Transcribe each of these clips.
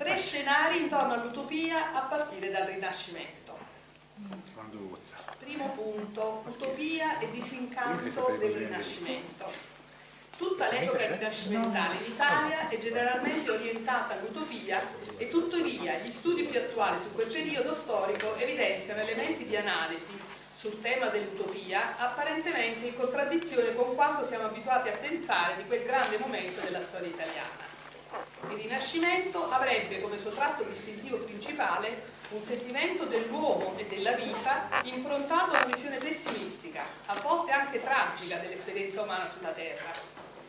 3 scenari intorno all'utopia a partire dal Rinascimento. Primo punto, utopia e disincanto del Rinascimento. Tutta l'epoca rinascimentale in Italia è generalmente orientata all'utopia e tuttavia gli studi più attuali su quel periodo storico evidenziano elementi di analisi sul tema dell'utopia apparentemente in contraddizione con quanto siamo abituati a pensare di quel grande momento della storia italiana. Il Rinascimento avrebbe come suo tratto distintivo principale un sentimento dell'uomo e della vita improntato a una visione pessimistica, a volte anche tragica, dell'esperienza umana sulla Terra.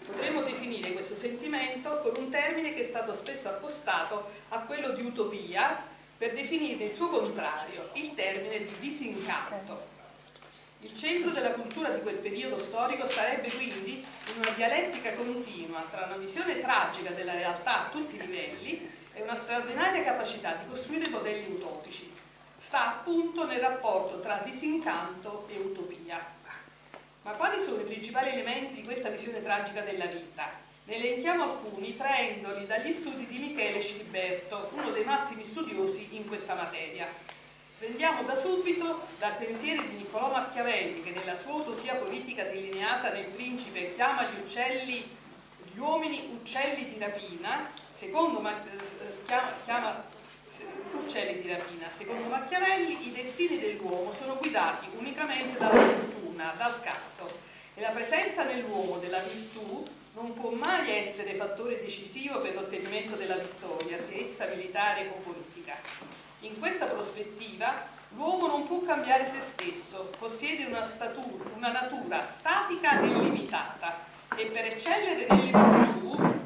Potremmo definire questo sentimento con un termine che è stato spesso accostato a quello di utopia per definire il suo contrario, il termine di disincanto. Il centro della cultura di quel periodo storico sarebbe quindi in una dialettica continua tra una visione tragica della realtà a tutti i livelli e una straordinaria capacità di costruire modelli utopici. Sta appunto nel rapporto tra disincanto e utopia. Ma quali sono i principali elementi di questa visione tragica della vita? Ne elenchiamo alcuni traendoli dagli studi di Michele Ciliberto, uno dei massimi studiosi in questa materia. Prendiamo da subito dal pensiero di Niccolò Machiavelli, che nella sua utopia politica delineata nel Principe chiama gli uomini uccelli di rapina, secondo Machiavelli i destini dell'uomo sono guidati unicamente dalla fortuna, dal caso, e la presenza nell'uomo della virtù non può mai essere fattore decisivo per l'ottenimento della vittoria, sia essa militare o politica. In questa prospettiva l'uomo non può cambiare se stesso, possiede una natura statica e limitata e per eccellere nelle virtù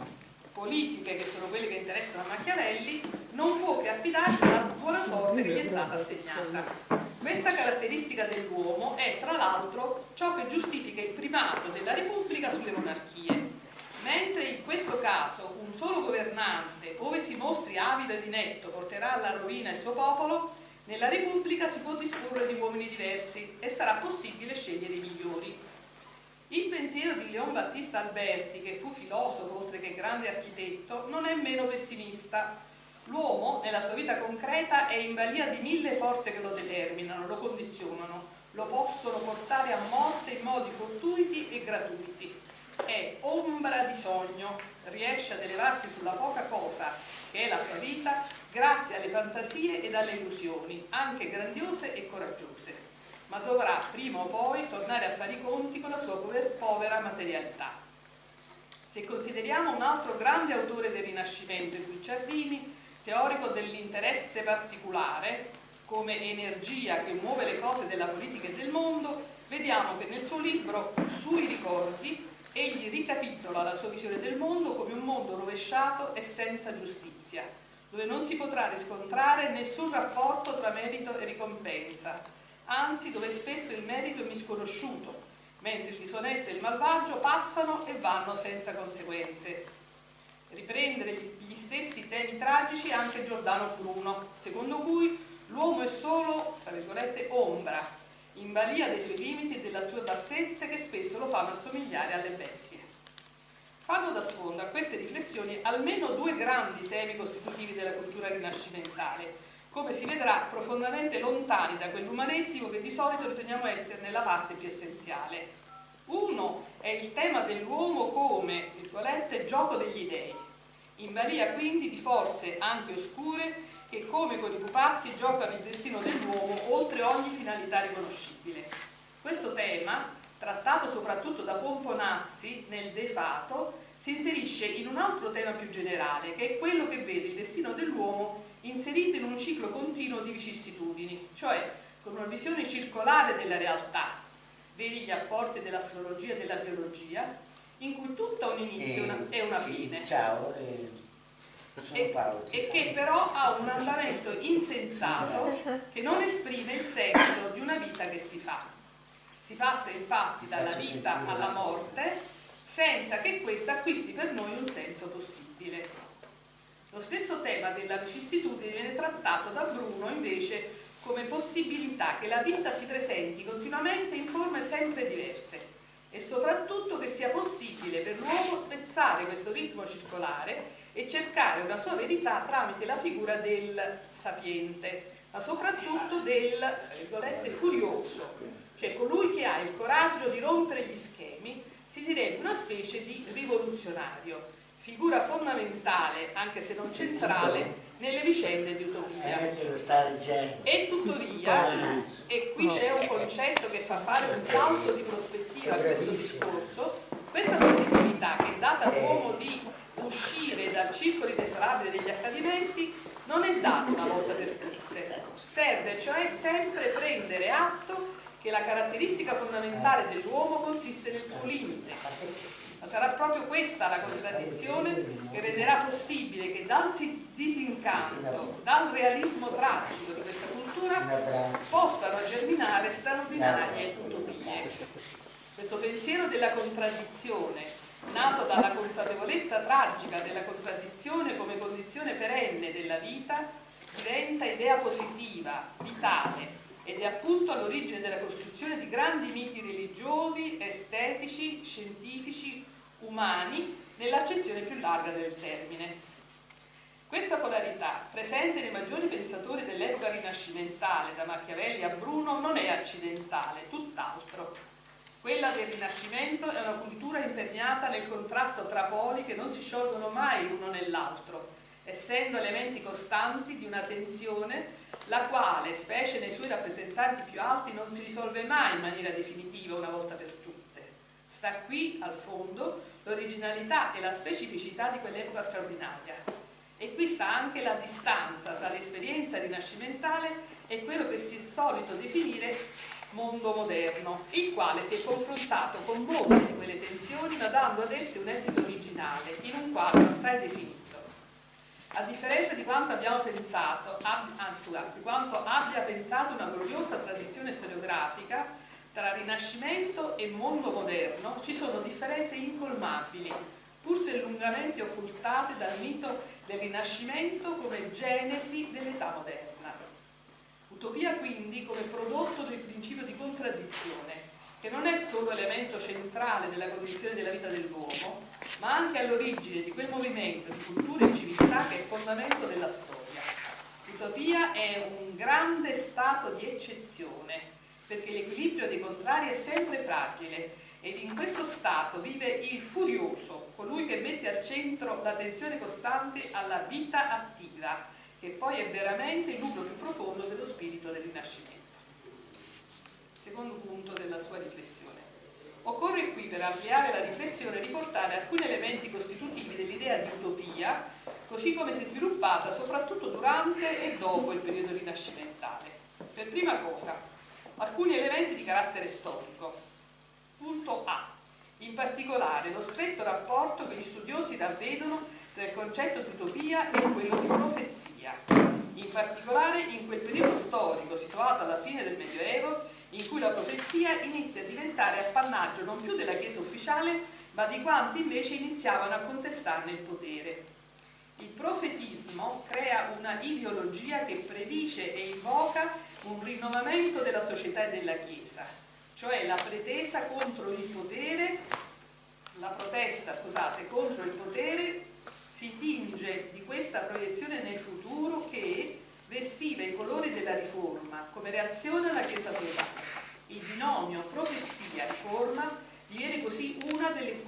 politiche, che sono quelle che interessano a Machiavelli, non può che affidarsi alla buona sorte che gli è stata assegnata. Questa caratteristica dell'uomo è, tra l'altro, ciò che giustifica il primato della Repubblica sulle monarchie. Mentre in questo caso un solo governante, ove si mostri avido ed inetto, porterà alla rovina il suo popolo, nella Repubblica si può disporre di uomini diversi e sarà possibile scegliere i migliori. Il pensiero di Leon Battista Alberti, che fu filosofo oltre che grande architetto, non è meno pessimista. L'uomo, nella sua vita concreta, è in balia di 1000 forze che lo determinano, lo condizionano, lo possono portare a morte in modi fortuiti e gratuiti. È ombra di sogno, riesce ad elevarsi sulla poca cosa che è la sua vita grazie alle fantasie ed alle illusioni, anche grandiose e coraggiose, ma dovrà prima o poi tornare a fare i conti con la sua povera materialità. Se consideriamo un altro grande autore del Rinascimento, il Guicciardini, teorico dell'interesse particolare come energia che muove le cose della politica e del mondo, vediamo che nel suo libro Sui ricordi egli ricapitola la sua visione del mondo come un mondo rovesciato e senza giustizia, dove non si potrà riscontrare nessun rapporto tra merito e ricompensa, anzi dove spesso il merito è misconosciuto, mentre il disonesto e il malvagio passano e vanno senza conseguenze. Riprendere gli stessi temi tragici anche Giordano Bruno, secondo cui l'uomo è solo, tra virgolette, ombra, in balia dei suoi limiti e della sua bassezza che spesso lo fanno assomigliare alle bestie. Fanno da sfondo a queste riflessioni almeno 2 grandi temi costitutivi della cultura rinascimentale, come si vedrà profondamente lontani da quell'umanesimo che di solito riteniamo essere la parte più essenziale. Uno è il tema dell'uomo come, virgolette, gioco degli dei, in balia quindi di forze anche oscure che come con i pupazzi giocano il destino dell'uomo oltre ogni finalità riconoscibile. Questo tema, trattato soprattutto da Pomponazzi nel De Fato, si inserisce in un altro tema più generale, che è quello che vede il destino dell'uomo inserito in un ciclo continuo di vicissitudini, cioè con una visione circolare della realtà, vedi gli apporti dell'astrologia e della biologia, in cui tutto ha un inizio e una fine. Ciao, sono Paolo. E che però ha un andamento insensato che non esprime il senso di una vita che si fa. Si passa infatti dalla vita alla morte senza che questa acquisti per noi un senso possibile. Lo stesso tema della vicissitudine viene trattato da Bruno invece come possibilità che la vita si presenti continuamente in forme sempre diverse e soprattutto che sia possibile per l'uomo spezzare questo ritmo circolare e cercare una sua verità tramite la figura del sapiente, ma soprattutto del, tra virgolette, furioso, cioè colui che ha il coraggio di rompere gli schemi, si direbbe una specie di rivoluzionario, figura fondamentale, anche se non centrale, nelle vicende di Utopia. E tuttavia, e qui c'è un concetto che fa fare un salto di prospettiva a questo discorso, questa possibilità che è data all'uomo di uscire dal circolo inesorabile degli accadimenti non è data una volta per tutte. Serve cioè sempre prendere atto che la caratteristica fondamentale dell'uomo consiste nel suo limite. Ma sarà proprio questa la contraddizione che renderà possibile che dal disincanto, dal realismo tragico di questa cultura possano germinare straordinarie utopie. Questo pensiero della contraddizione, nato dalla consapevolezza tragica della contraddizione come condizione perenne della vita, diventa idea positiva, vitale, ed è appunto all'origine della costruzione di grandi miti religiosi, estetici, scientifici, umani, nell'accezione più larga del termine. Questa polarità, presente nei maggiori pensatori dell'epoca rinascimentale, da Machiavelli a Bruno, non è accidentale, tutt'altro. Quella del Rinascimento è una cultura imperniata nel contrasto tra poli che non si sciolgono mai l'uno nell'altro, essendo elementi costanti di una tensione la quale, specie nei suoi rappresentanti più alti, non si risolve mai in maniera definitiva una volta per tutte. Sta qui, al fondo, l'originalità e la specificità di quell'epoca straordinaria. E qui sta anche la distanza tra l'esperienza rinascimentale e quello che si è solito definire mondo moderno, il quale si è confrontato con molte di quelle tensioni, ma dando ad esse un esito originale, in un quadro assai definito. A differenza di quanto abbiamo pensato, di quanto abbia pensato una gloriosa tradizione storiografica, tra Rinascimento e mondo moderno ci sono differenze incolmabili, pur se lungamente occultate dal mito del Rinascimento come genesi dell'età moderna. Utopia quindi come prodotto del principio di contraddizione, che non è solo elemento centrale della condizione della vita dell'uomo, ma anche all'origine di quel movimento di cultura e civiltà che è fondamento della storia. L'utopia è un grande stato di eccezione, perché l'equilibrio dei contrari è sempre fragile, ed in questo stato vive il furioso, colui che mette al centro l'attenzione costante alla vita attiva, che poi è veramente il nucleo più profondo dello spirito del Rinascimento. Secondo punto della sua riflessione. Occorre qui, per ampliare la riflessione, riportare alcuni elementi costitutivi dell'idea di utopia, così come si è sviluppata soprattutto durante e dopo il periodo rinascimentale. Per prima cosa, alcuni elementi di carattere storico. Punto A. In particolare, lo stretto rapporto che gli studiosi ravvedono tra il concetto di utopia e quello di profezia. In particolare in quel periodo storico situato alla fine del Medioevo, in cui la profezia inizia a diventare appannaggio non più della Chiesa ufficiale, ma di quanti invece iniziavano a contestarne il potere. Il profetismo crea una ideologia che predice e invoca un rinnovamento della società e della Chiesa, cioè la pretesa contro il potere, la protesta, scusate, contro il potere si tinge di questa proiezione nel futuro che vestiva i colori della riforma come reazione alla Chiesa feudale. Il binomio profezia-riforma diviene così una delle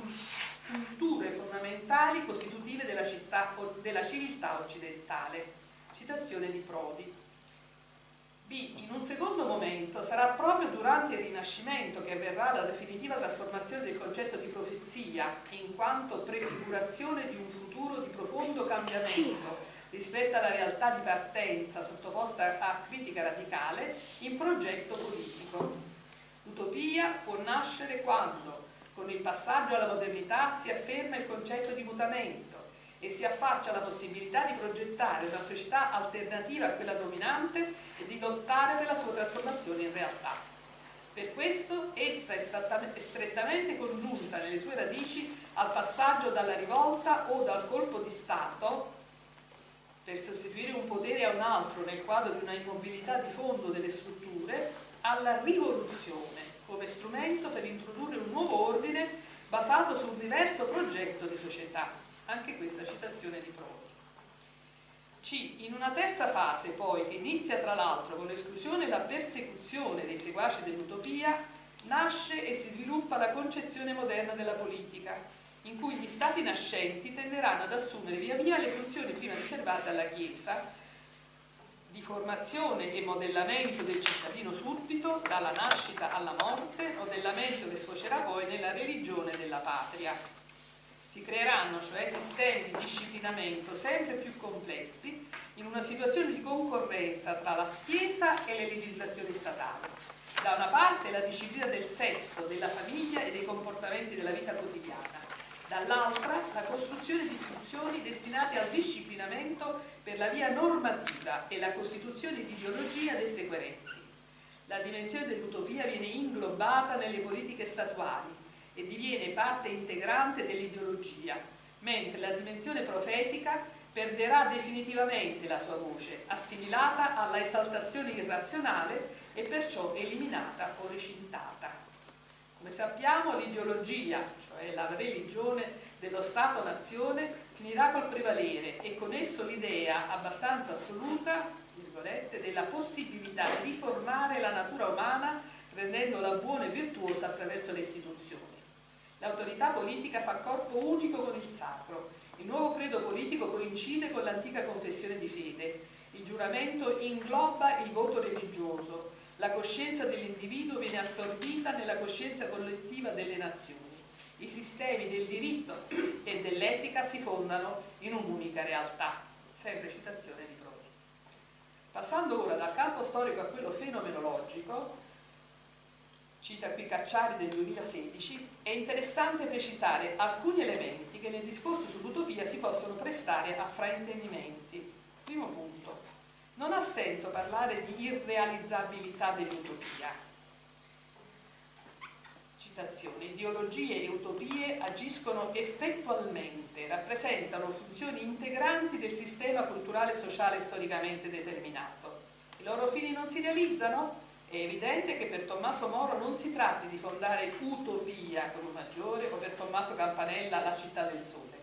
culture fondamentali costitutive della civiltà occidentale. Citazione di Prodi. B. In un secondo momento sarà proprio durante il Rinascimento che avverrà la definitiva trasformazione del concetto di profezia in quanto prefigurazione di un futuro di profondo cambiamento rispetto alla realtà di partenza sottoposta a critica radicale in progetto politico. L'utopia può nascere quando, con il passaggio alla modernità, si afferma il concetto di mutamento e si affaccia la possibilità di progettare una società alternativa a quella dominante e di lottare per la sua trasformazione in realtà. Per questo essa è strettamente congiunta nelle sue radici al passaggio dalla rivolta o dal colpo di Stato per sostituire un potere a un altro nel quadro di una immobilità di fondo delle strutture, alla rivoluzione come strumento per introdurre un nuovo ordine basato su un diverso progetto di società. Anche questa citazione di Prodi. C. In una terza fase, poi, che inizia tra l'altro con l'esclusione e la persecuzione dei seguaci dell'utopia, nasce e si sviluppa la concezione moderna della politica, in cui gli stati nascenti tenderanno ad assumere via via le funzioni prima riservate alla Chiesa, di formazione e modellamento del cittadino suddito, dalla nascita alla morte, modellamento che sfocerà poi nella religione della patria. Si creeranno cioè sistemi di disciplinamento sempre più complessi in una situazione di concorrenza tra la Chiesa e le legislazioni statali. Da una parte la disciplina del sesso, della famiglia e dei comportamenti della vita quotidiana, dall'altra la costruzione di istituzioni destinate al disciplinamento per la via normativa e la costituzione di ideologie ad esse coerenti. La dimensione dell'utopia viene inglobata nelle politiche statuali e diviene parte integrante dell'ideologia, mentre la dimensione profetica perderà definitivamente la sua voce, assimilata alla esaltazione irrazionale e perciò eliminata o recintata. Come sappiamo, l'ideologia, cioè la religione dello Stato-nazione, finirà col prevalere e con esso l'idea abbastanza assoluta, virgolette, della possibilità di riformare la natura umana rendendola buona e virtuosa attraverso le istituzioni. L'autorità politica fa corpo unico con il sacro. Il nuovo credo politico coincide con l'antica confessione di fede. Il giuramento ingloba il voto religioso. La coscienza dell'individuo viene assorbita nella coscienza collettiva delle nazioni. I sistemi del diritto e dell'etica si fondano in un'unica realtà. Sempre citazione di Prodi. Passando ora dal campo storico a quello fenomenologico, cita qui Cacciari del 2016, è interessante precisare alcuni elementi che nel discorso sull'utopia si possono prestare a fraintendimenti. Primo punto, non ha senso parlare di irrealizzabilità dell'utopia. Citazione, ideologie e utopie agiscono effettualmente, rappresentano funzioni integranti del sistema culturale e sociale storicamente determinato. I loro fini non si realizzano? È evidente che per Tommaso Moro non si tratti di fondare utopia con un maggiore o per Tommaso Campanella la città del sole.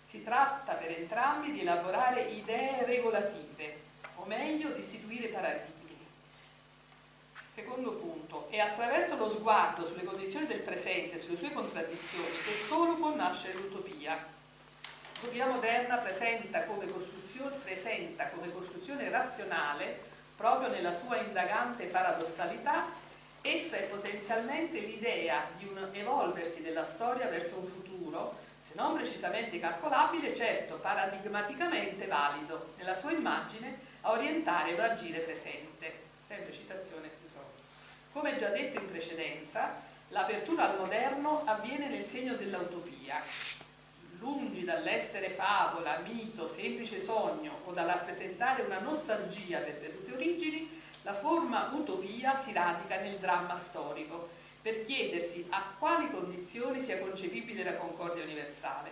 Si tratta per entrambi di elaborare idee regolative, o meglio di istituire paradigmi. Secondo punto, è attraverso lo sguardo sulle condizioni del presente e sulle sue contraddizioni che solo può nascere l'utopia. L'utopia moderna presenta come costruzione razionale, proprio nella sua indagante paradossalità, essa è potenzialmente l'idea di un evolversi della storia verso un futuro, se non precisamente calcolabile, certo paradigmaticamente valido, nella sua immagine a orientare l'agire presente. Sempre citazione di Prodi. Come già detto in precedenza, l'apertura al moderno avviene nel segno dell'utopia. Lungi dall'essere favola, mito, semplice sogno o da rappresentare una nostalgia per perdute origini, la forma utopia si radica nel dramma storico, per chiedersi a quali condizioni sia concepibile la concordia universale.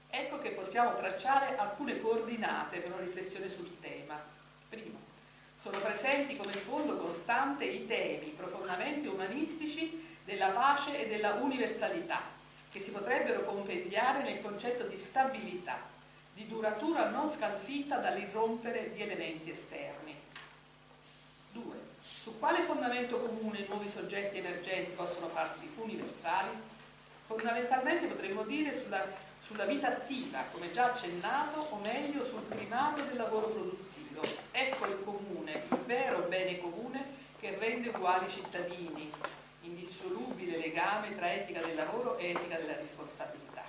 Ecco che possiamo tracciare alcune coordinate per una riflessione sul tema. Primo, sono presenti come sfondo costante i temi profondamente umanistici della pace e della universalità, che si potrebbero compendiare nel concetto di stabilità, di duratura non scalfita dall'irrompere di elementi esterni. 2. Su quale fondamento comune i nuovi soggetti emergenti possono farsi universali? Fondamentalmente potremmo dire sulla vita attiva, come già accennato, o meglio sul primato del lavoro produttivo. Ecco il comune, il vero bene comune che rende uguali i cittadini, indissolubile legame tra etica del lavoro e etica della responsabilità.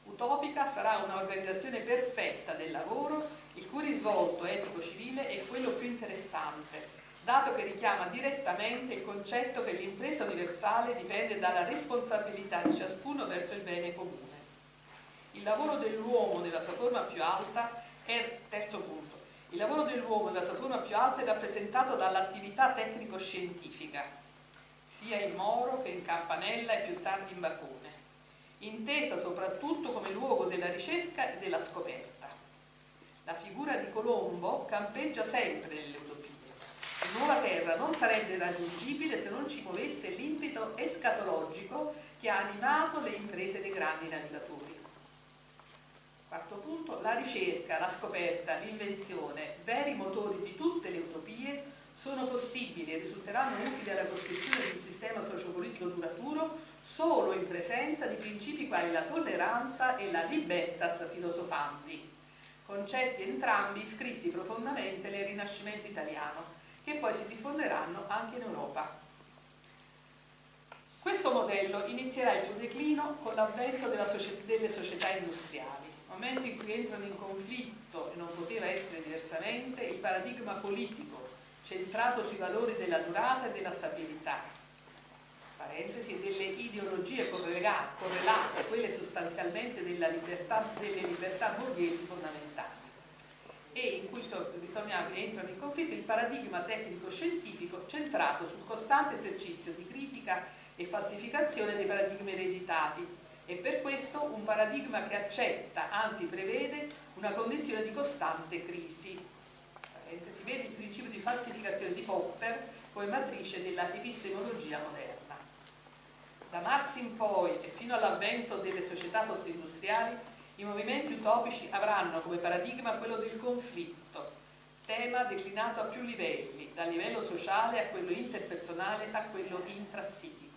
Utopica sarà un'organizzazione perfetta del lavoro, il cui risvolto etico-civile è quello più interessante, dato che richiama direttamente il concetto che l'impresa universale dipende dalla responsabilità di ciascuno verso il bene comune. Il lavoro dell'uomo nella sua forma più alta è, terzo punto, il lavoro dell'uomo nella sua forma più alta è rappresentato dall'attività tecnico-scientifica, sia in Moro che in Campanella e più tardi in Bacone, intesa soprattutto come luogo della ricerca e della scoperta. La figura di Colombo campeggia sempre nelle utopie. La nuova terra non sarebbe raggiungibile se non ci muovesse l'impeto escatologico che ha animato le imprese dei grandi navigatori. Quarto punto, la ricerca, la scoperta, l'invenzione, veri motori di tutte le utopie, sono possibili e risulteranno utili alla costruzione di un sistema sociopolitico duraturo solo in presenza di principi quali la tolleranza e la libertas filosofandi, concetti entrambi iscritti profondamente nel Rinascimento italiano, che poi si diffonderanno anche in Europa. Questo modello inizierà il suo declino con l'avvento delle società industriali, momento in cui entrano in conflitto, e non poteva essere diversamente, il paradigma politico centrato sui valori della durata e della stabilità, parentesi, e delle ideologie correlate, quelle sostanzialmente delle libertà borghesi fondamentali, e in cui entrano in conflitto il paradigma tecnico-scientifico centrato sul costante esercizio di critica e falsificazione dei paradigmi ereditati, e per questo un paradigma che accetta, anzi prevede, una condizione di costante crisi. Si vede il principio di falsificazione di Popper come matrice della epistemologia moderna. Da Marx in poi e fino all'avvento delle società post-industriali, i movimenti utopici avranno come paradigma quello del conflitto, tema declinato a più livelli, dal livello sociale a quello interpersonale a quello intrapsichico.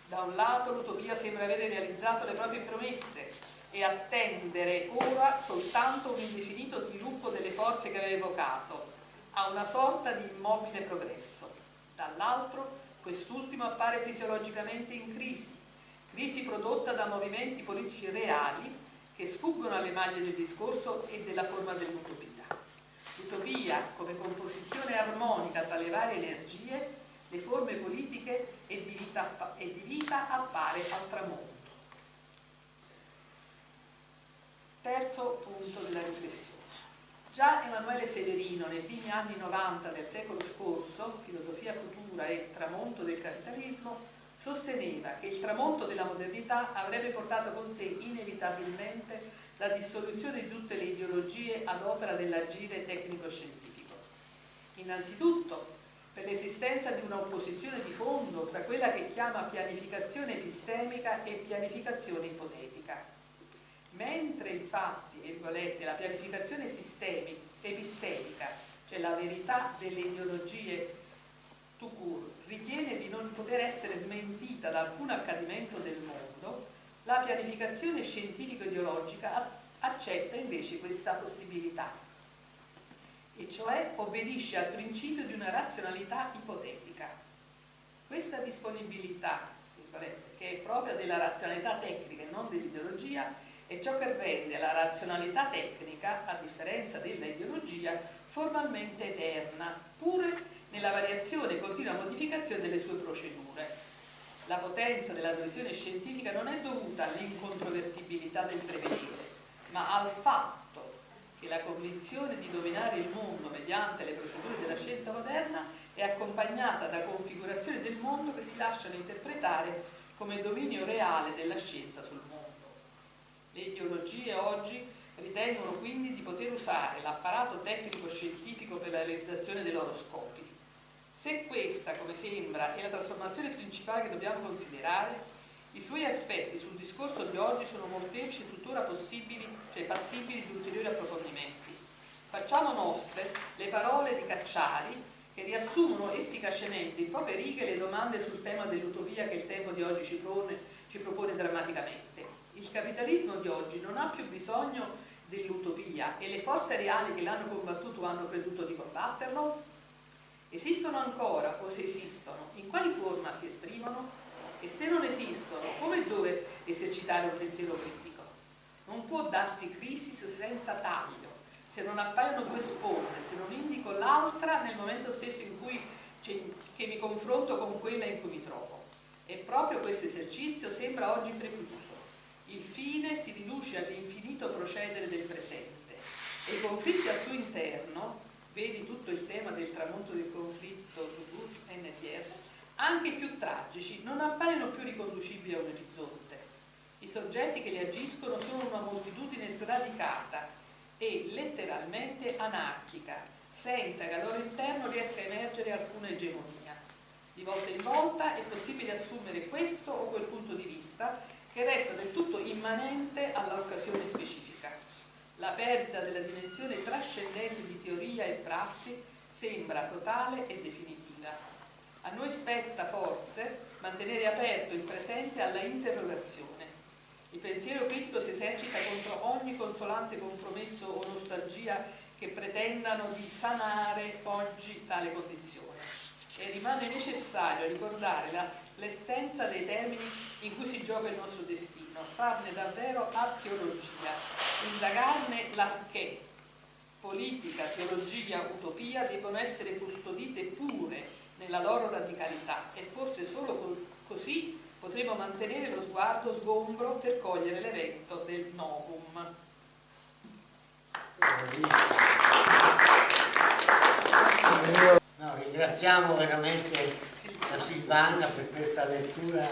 Da un lato l'utopia sembra avere realizzato le proprie promesse e attendere ora soltanto un indefinito sviluppo delle forze che aveva evocato, a una sorta di immobile progresso. Dall'altro, quest'ultimo appare fisiologicamente in crisi prodotta da movimenti politici reali che sfuggono alle maglie del discorso e della forma dell'utopia. L'utopia, come composizione armonica tra le varie energie, le forme politiche e di vita appare al tramonto. Terzo punto della riflessione. Già Emanuele Severino, nei primi anni 90 del secolo scorso, Filosofia futura e Tramonto del capitalismo, sosteneva che il tramonto della modernità avrebbe portato con sé inevitabilmente la dissoluzione di tutte le ideologie ad opera dell'agire tecnico-scientifico. Innanzitutto, per l'esistenza di un'opposizione di fondo tra quella che chiama pianificazione epistemica e pianificazione ipotetica. Mentre infatti, virgolette, la pianificazione epistemica, cioè la verità delle ideologie tout court, ritiene di non poter essere smentita da alcun accadimento del mondo, la pianificazione scientifico-ideologica accetta invece questa possibilità, e cioè obbedisce al principio di una razionalità ipotetica. Questa disponibilità, che è propria della razionalità tecnica e non dell'ideologia, è ciò che rende la razionalità tecnica, a differenza della ideologia, formalmente eterna, pure nella variazione e continua modificazione delle sue procedure. La potenza della visione scientifica non è dovuta all'incontrovertibilità del prevedere, ma al fatto che la convinzione di dominare il mondo mediante le procedure della scienza moderna è accompagnata da configurazioni del mondo che si lasciano interpretare come dominio reale della scienza sul mondo. Le ideologie oggi ritengono quindi di poter usare l'apparato tecnico-scientifico per la realizzazione dei loro scopi. Se questa, come sembra, è la trasformazione principale che dobbiamo considerare, i suoi effetti sul discorso di oggi sono molteplici e tuttora passibili di ulteriori approfondimenti. Facciamo nostre le parole di Cacciari, che riassumono efficacemente in poche righe le domande sul tema dell'utopia che il tempo di oggi ci propone drammaticamente. Il capitalismo di oggi non ha più bisogno dell'utopia e le forze reali che l'hanno combattuto hanno creduto di combatterlo? Esistono ancora, o se esistono, in quali forma si esprimono? E se non esistono, come e dove esercitare un pensiero critico? Non può darsi crisi senza taglio, se non appaiono due sponde, se non indico l'altra nel momento stesso in cui che mi confronto con quella in cui mi trovo. E proprio questo esercizio sembra oggi precluso. Il fine si riduce all'infinito procedere del presente e i conflitti al suo interno, vedi tutto il tema del tramonto del conflitto NTR, anche i più tragici, non appaiono più riconducibili a un orizzonte. I soggetti che li agiscono sono una moltitudine sradicata e letteralmente anarchica, senza che al loro interno riesca a emergere alcuna egemonia. Di volta in volta è possibile assumere questo o quel punto di vista che resta del tutto immanente all'occasione specifica. La perdita della dimensione trascendente di teoria e prassi sembra totale e definitiva. A noi spetta forse mantenere aperto il presente alla interrogazione. Il pensiero critico si esercita contro ogni consolante compromesso o nostalgia che pretendano di sanare oggi tale condizione. E rimane necessario ricordare l'essenza dei termini in cui si gioca il nostro destino, farne davvero archeologia, indagarne l'arché. Politica, teologia, utopia devono essere custodite pure nella loro radicalità e forse solo così potremo mantenere lo sguardo sgombro per cogliere l'evento del novum. No, ringraziamo veramente la Silvana per questa lettura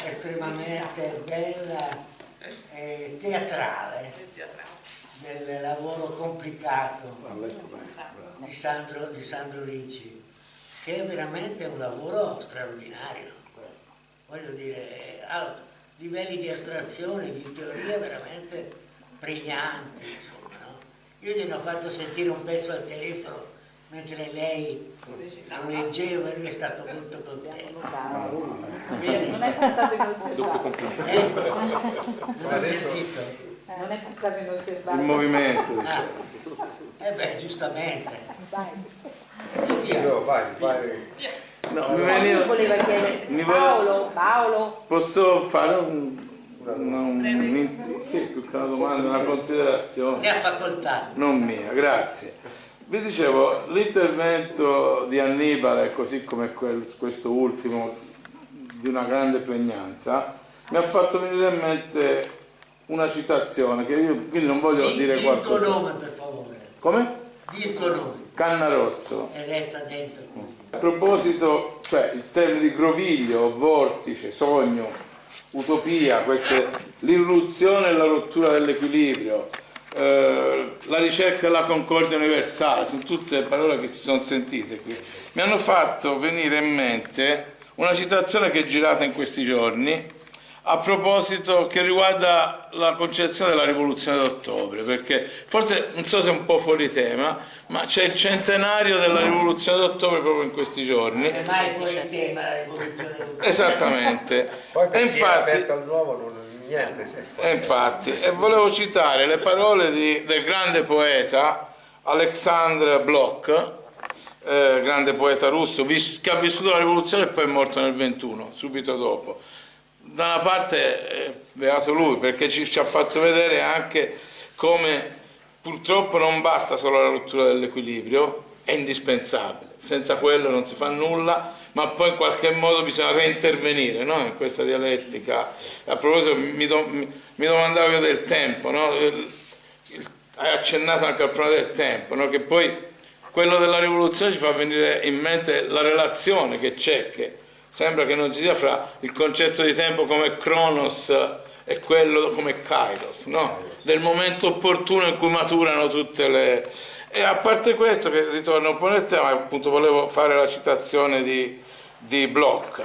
estremamente bella e teatrale del lavoro complicato di Sandro Ricci, che è veramente un lavoro straordinario. Voglio dire, ha livelli di astrazione, di teoria veramente pregnanti, insomma, no? Io gli ho fatto sentire un pezzo al telefono mentre lei lo leggeva e lui è stato molto contento. Bene. Non è passato inosservato. Non ho sentito. Non è passato inosservato. Il movimento. Beh, giustamente. Vai. No, vai. No, mi Io voleva chiedere, Paolo, posso fare una domanda, una considerazione? Ne ha facoltà. Non mia, grazie. Vi dicevo, l'intervento di Annibale, così come questo ultimo, di una grande pregnanza, mi ha fatto venire in mente una citazione, che io quindi non voglio dire qualcosa. Il tuo nome, per favore. Come? Di il tuo nome. Cannarozzo. E resta dentro. A proposito, cioè il termine di groviglio, vortice, sogno, utopia, l'irruzione e la rottura dell'equilibrio, la ricerca della concordia universale, sono tutte parole che si sono sentite qui. Mi hanno fatto venire in mente una citazione che è girata in questi giorni a proposito che riguarda la concezione della rivoluzione d'ottobre, perché forse non so se è un po' fuori tema, ma c'è il centenario della rivoluzione d'ottobre proprio in questi giorni. Non è mai fuori tema la rivoluzione d'ottobre. Esattamente. Poi per E chi è aperto al nuovo niente si è fuori. E volevo citare le parole del grande poeta Aleksandr Blok, grande poeta russo, che ha vissuto la rivoluzione e poi è morto nel 21, subito dopo. Da una parte beato lui, perché ci ha fatto vedere anche come purtroppo non basta solo la rottura dell'equilibrio, è indispensabile, senza quello non si fa nulla, ma poi in qualche modo bisogna reintervenire, no? In questa dialettica. A proposito mi domandavo io del tempo, no? Hai accennato anche al problema del tempo, no? Che poi quello della rivoluzione ci fa venire in mente la relazione che c'è, che sembra che non ci sia fra il concetto di tempo come Cronos e quello come Kairos, no? Del momento opportuno in cui maturano tutte le... E a parte questo, che ritorno un po' nel tema, appunto volevo fare la citazione di Bloch.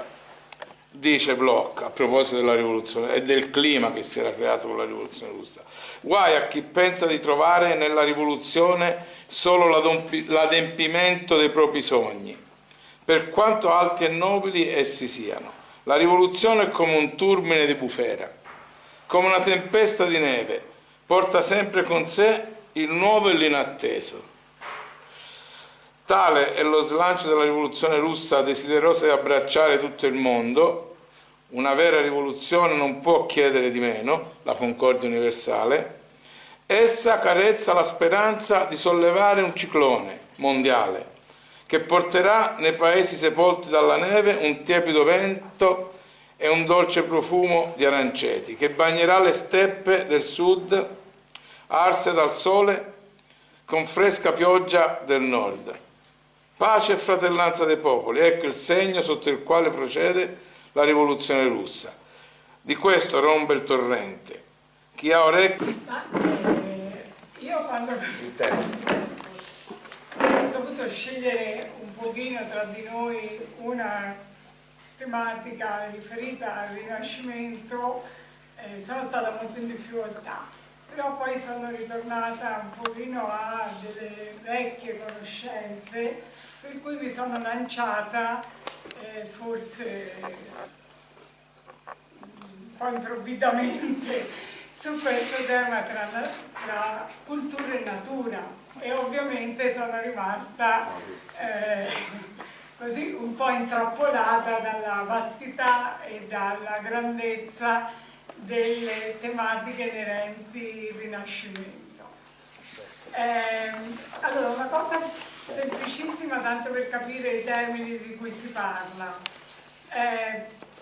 Dice Bloch a proposito della rivoluzione e del clima che si era creato con la rivoluzione russa: guai a chi pensa di trovare nella rivoluzione solo l'adempimento dei propri sogni, per quanto alti e nobili essi siano. La rivoluzione è come un turbine di bufera, come una tempesta di neve, porta sempre con sé il nuovo e l'inatteso. Tale è lo slancio della rivoluzione russa, desiderosa di abbracciare tutto il mondo. Una vera rivoluzione non può chiedere di meno, la concordia universale. Essa carezza la speranza di sollevare un ciclone mondiale che porterà nei paesi sepolti dalla neve un tiepido vento e un dolce profumo di aranceti, che bagnerà le steppe del sud, arse dal sole, con fresca pioggia del nord. Pace e fratellanza dei popoli, ecco il segno sotto il quale procede la rivoluzione russa. Di questo rompe il torrente. Chi ha orecchie... Io quando ho dovuto scegliere un pochino tra di noi una tematica riferita al Rinascimento, sono stata molto in difficoltà, però poi sono ritornata un pochino a delle vecchie conoscenze, per cui mi sono lanciata forse un po' improvvidamente su questo tema tra cultura e natura, e ovviamente sono rimasta così un po' intrappolata dalla vastità e dalla grandezza delle tematiche inerenti al Rinascimento. Allora, una cosa semplicissima, tanto per capire i termini di cui si parla.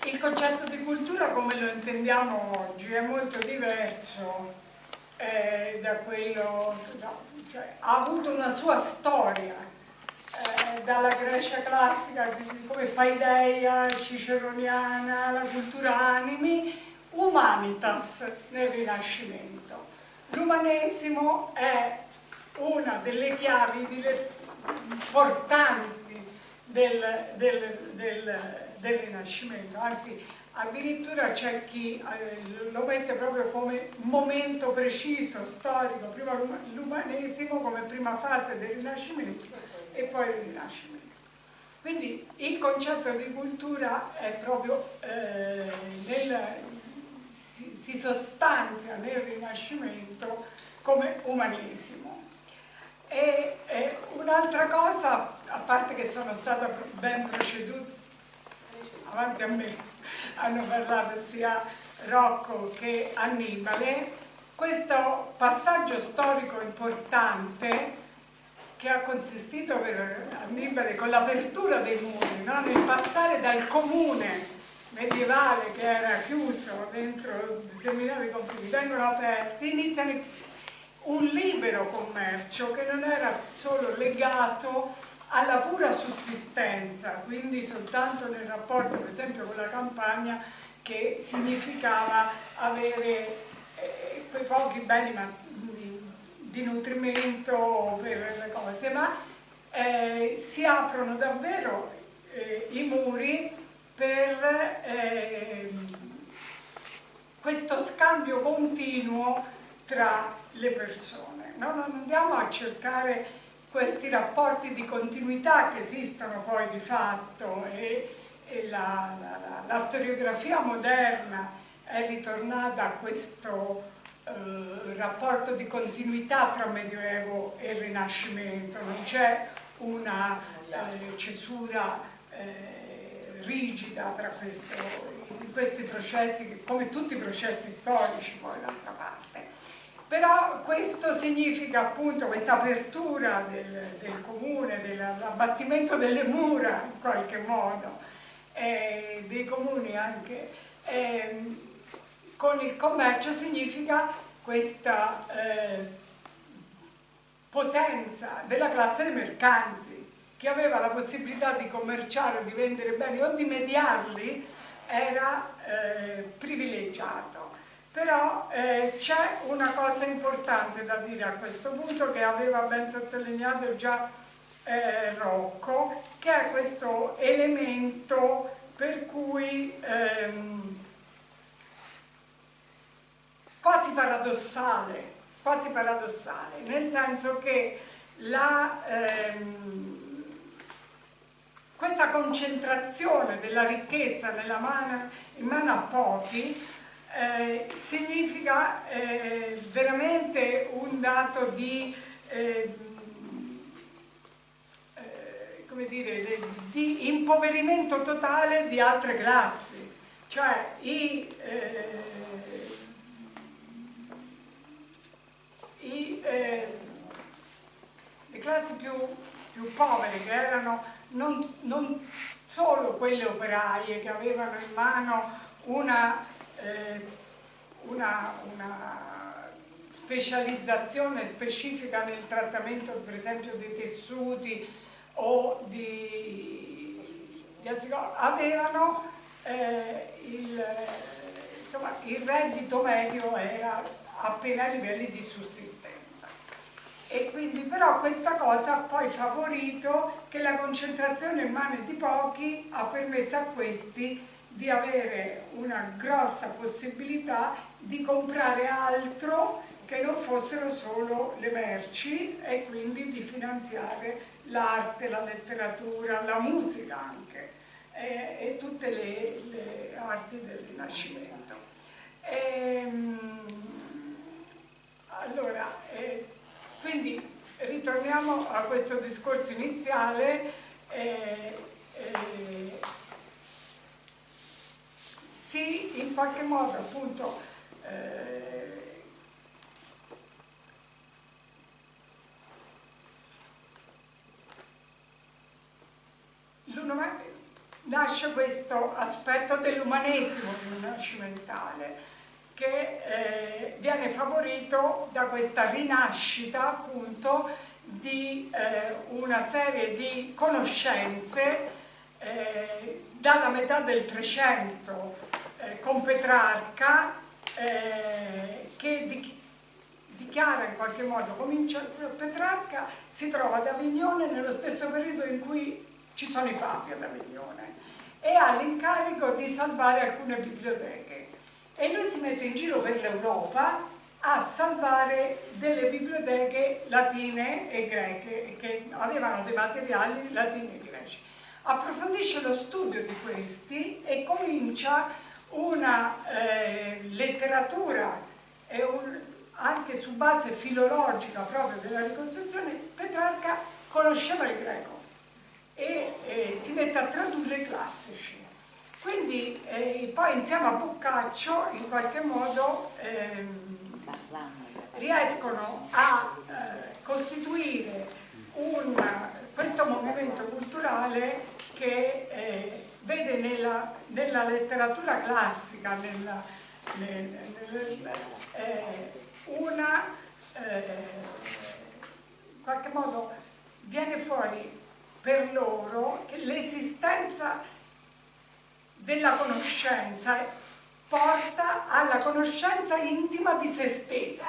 Il concetto di cultura, come lo intendiamo oggi, è molto diverso da quello, cioè, ha avuto una sua storia, dalla Grecia classica come paideia, ciceroniana, la cultura animi, humanitas nel Rinascimento. L'umanesimo è una delle chiavi importanti del Rinascimento, anzi addirittura c'è chi lo mette proprio come momento preciso, storico, prima l'umanesimo come prima fase del Rinascimento e poi il Rinascimento. Quindi il concetto di cultura è proprio si sostanzia nel Rinascimento come umanesimo. E un'altra cosa, a parte che sono stata ben proceduta avanti a me, hanno parlato sia Rocco che Annibale, questo passaggio storico importante che ha consistito per Annibale con l'apertura dei muri, no? Nel passare dal comune medievale che era chiuso dentro determinati confini, vengono aperti, iniziano un libero commercio che non era solo legato alla pura sussistenza, quindi soltanto nel rapporto per esempio con la campagna, che significava avere quei pochi beni di nutrimento per le cose, ma si aprono davvero i muri per questo scambio continuo tra le persone. No? Non andiamo a cercare questi rapporti di continuità che esistono poi di fatto, e la storiografia moderna è ritornata a questo rapporto di continuità tra Medioevo e Rinascimento, non c'è una cesura rigida tra questi processi, come tutti i processi storici poi d'altra parte. Però questo significa appunto questa apertura del comune, dell'abbattimento delle mura in qualche modo, dei comuni anche, con il commercio significa questa potenza della classe dei mercanti, che aveva la possibilità di commerciare, di vendere beni o di mediarli, era privilegiato. Però c'è una cosa importante da dire a questo punto, che aveva ben sottolineato già Rocco, che è questo elemento per cui quasi paradossale, nel senso che questa concentrazione della ricchezza in mano a pochi significa veramente un dato di, come dire, di impoverimento totale di altre classi, cioè le classi più povere, che erano non solo quelle operaie che avevano in mano una specializzazione specifica nel trattamento per esempio dei tessuti o di altri cose, avevano insomma, il reddito medio era appena ai livelli di sussistenza. E quindi però questa cosa ha poi favorito che la concentrazione in mano di pochi ha permesso a questi di avere una grossa possibilità di comprare altro che non fossero solo le merci e quindi di finanziare l'arte, la letteratura, la musica anche e tutte le arti del Rinascimento. Allora, quindi ritorniamo a questo discorso iniziale. Sì, in qualche modo appunto nasce questo aspetto dell'umanesimo rinascimentale che viene favorito da questa rinascita appunto di una serie di conoscenze dalla metà del 300 con Petrarca che dichiara in qualche modo, Petrarca si trova ad Avignone nello stesso periodo in cui ci sono i papi ad Avignone e ha l'incarico di salvare alcune biblioteche e lui si mette in giro per l'Europa a salvare delle biblioteche latine e greche che avevano dei materiali latini e greci. Approfondisce lo studio di questi e comincia una letteratura e anche su base filologica proprio della ricostruzione. Petrarca conosceva il greco e si mette a tradurre i classici. Quindi poi insieme a Boccaccio in qualche modo riescono a costituire questo movimento culturale che vede nella letteratura classica, in qualche modo viene fuori per loro che l'esistenza della conoscenza porta alla conoscenza intima di se stessi.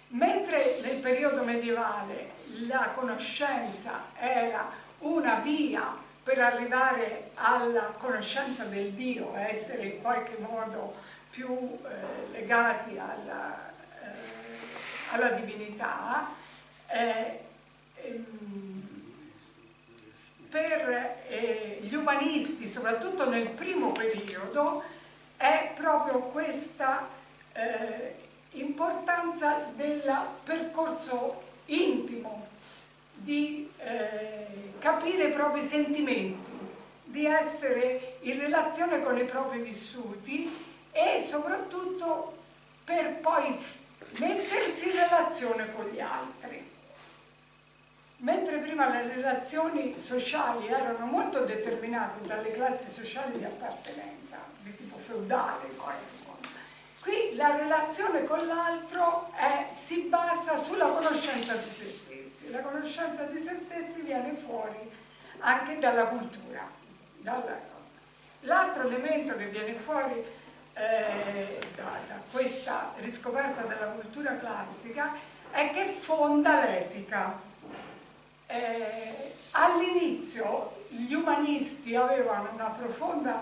Mentre nel periodo medievale la conoscenza era una via per arrivare alla conoscenza del Dio, essere in qualche modo più legati alla divinità, per gli umanisti, soprattutto nel primo periodo, è proprio questa importanza del percorso intimo, di capire i propri sentimenti, di essere in relazione con i propri vissuti e soprattutto per poi mettersi in relazione con gli altri. Mentre prima le relazioni sociali erano molto determinate dalle classi sociali di appartenenza, di tipo feudale in qualche modo, qui la relazione con l'altro si basa sulla conoscenza di se stessi. La conoscenza di se stessi viene fuori anche dalla cultura. L'altro elemento che viene fuori da questa riscoperta della cultura classica è che fonda l'etica. All'inizio gli umanisti avevano una profonda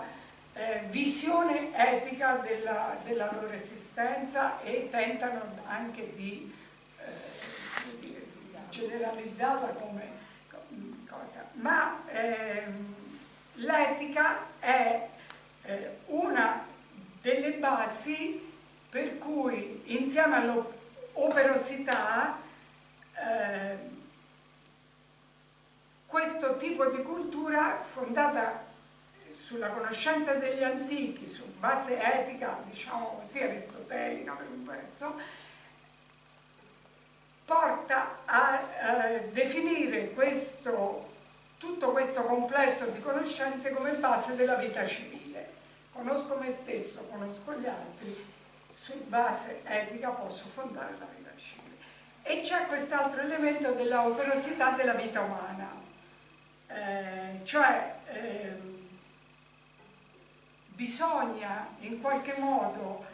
visione etica della loro esistenza e tentano anche di generalizzarla come cosa, ma l'etica è una delle basi per cui insieme all'operosità questo tipo di cultura fondata sulla conoscenza degli antichi, su base etica, diciamo così, aristotelica per un verso, porta a definire tutto questo complesso di conoscenze come base della vita civile. Conosco me stesso, conosco gli altri, su base etica posso fondare la vita civile. E c'è quest'altro elemento della operosità della vita umana. Bisogna in qualche modo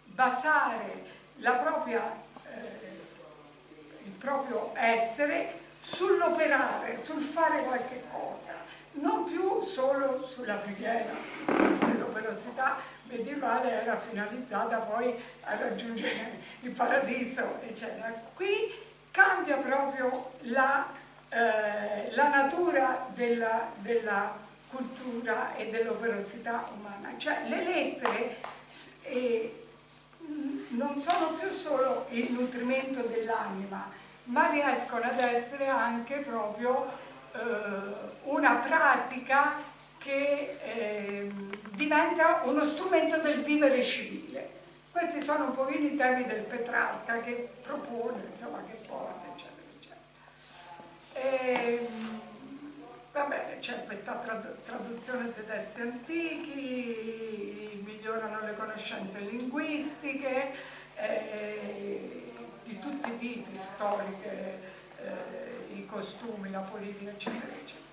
basare il proprio essere sull'operare, sul fare qualche cosa, non più solo sulla preghiera, l'operosità medievale era finalizzata poi a raggiungere il paradiso, eccetera. Qui cambia proprio la natura della cultura e dell'operosità umana, cioè le lettere non sono più solo il nutrimento dell'anima, ma riescono ad essere anche proprio una pratica che diventa uno strumento del vivere civile. Questi sono un pochino i temi del Petrarca che propone, insomma, che porta, eccetera, eccetera. Va bene, c'è questa traduzione dei testi antichi, migliorano le conoscenze linguistiche, di tutti i tipi, storiche, i costumi, la politica, eccetera, eccetera.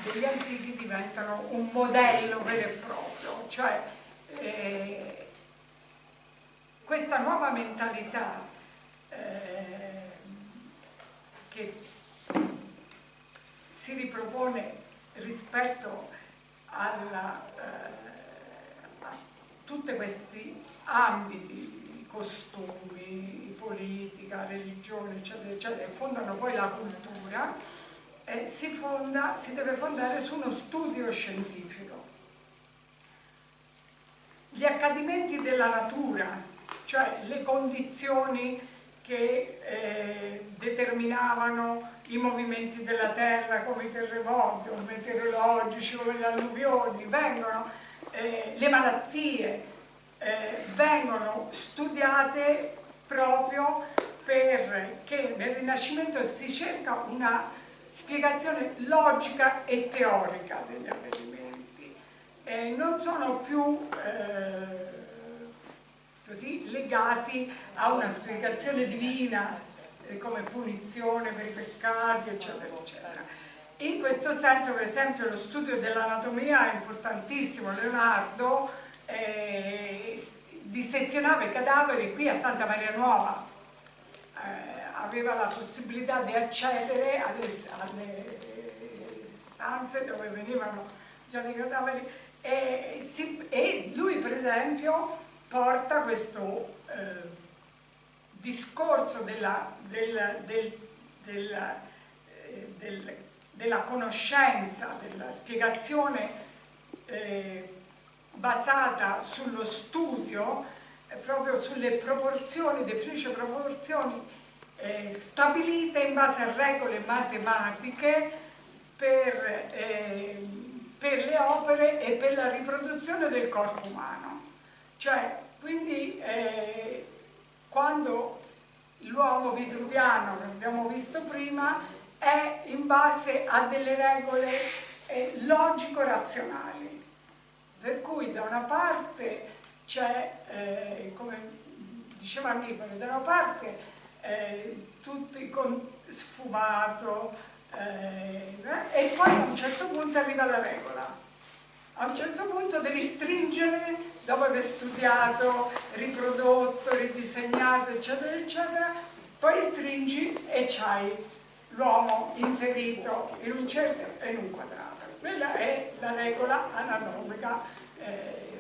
Degli antichi diventano un modello vero e proprio, cioè questa nuova mentalità che si ripropone rispetto a tutti questi ambiti, costumi, politica, religione, eccetera, eccetera, e fondano poi la cultura, si deve fondare su uno studio scientifico. Gli accadimenti della natura, cioè le condizioni che determinavano i movimenti della terra, come i terremoti, o meteorologici, come le alluvioni, le malattie vengono studiate proprio perché nel Rinascimento si cerca una spiegazione logica e teorica degli avvenimenti. Non sono più così legati a una spiegazione divina come punizione per i peccati, eccetera, eccetera. In questo senso, per esempio, lo studio dell'anatomia è importantissimo. Leonardo dissezionava i cadaveri qui a Santa Maria Nuova, aveva la possibilità di accedere alle stanze dove venivano già i cadaveri e lui, per esempio, porta questo discorso della conoscenza, della spiegazione basata sullo studio, proprio sulle proporzioni, definisce proporzioni stabilite in base a regole matematiche per le opere e per la riproduzione del corpo umano. Cioè, quindi quando l'uomo vitruviano, che abbiamo visto prima, è in base a delle regole logico-razionali, per cui da una parte c'è, come diceva Annibale, da una parte tutto sfumato, e poi a un certo punto arriva la regola. A un certo punto devi stringere, dopo aver studiato, riprodotto, ridisegnato, eccetera, eccetera, poi stringi e c'hai l'uomo inserito in un cerchio e in un quadrato. Quella è la regola anatomica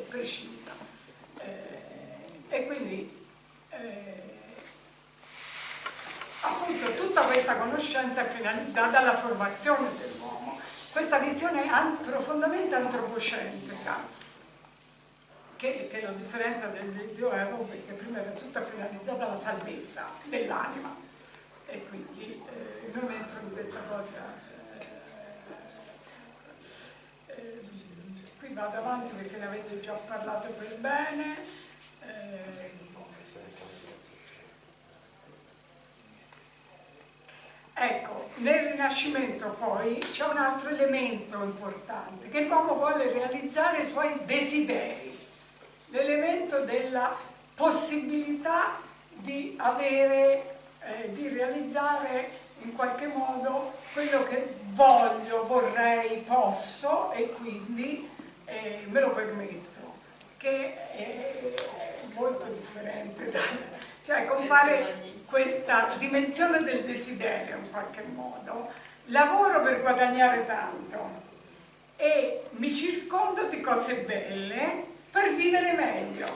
precisa. E quindi appunto tutta questa conoscenza è finalizzata alla formazione dell'uomo. Questa visione profondamente antropocentrica, che lo differenzia del Medioevo, perché prima era tutta finalizzata alla salvezza dell'anima, e quindi non entro in questa cosa. Qui vado avanti perché ne avete già parlato per bene. Ecco, nel Rinascimento poi c'è un altro elemento importante, che l'uomo vuole realizzare i suoi desideri, l'elemento della possibilità di avere, di realizzare in qualche modo quello che voglio, vorrei, posso e quindi me lo permetto, che è molto differente cioè compare questa dimensione del desiderio in qualche modo. Lavoro per guadagnare tanto e mi circondo di cose belle per vivere meglio,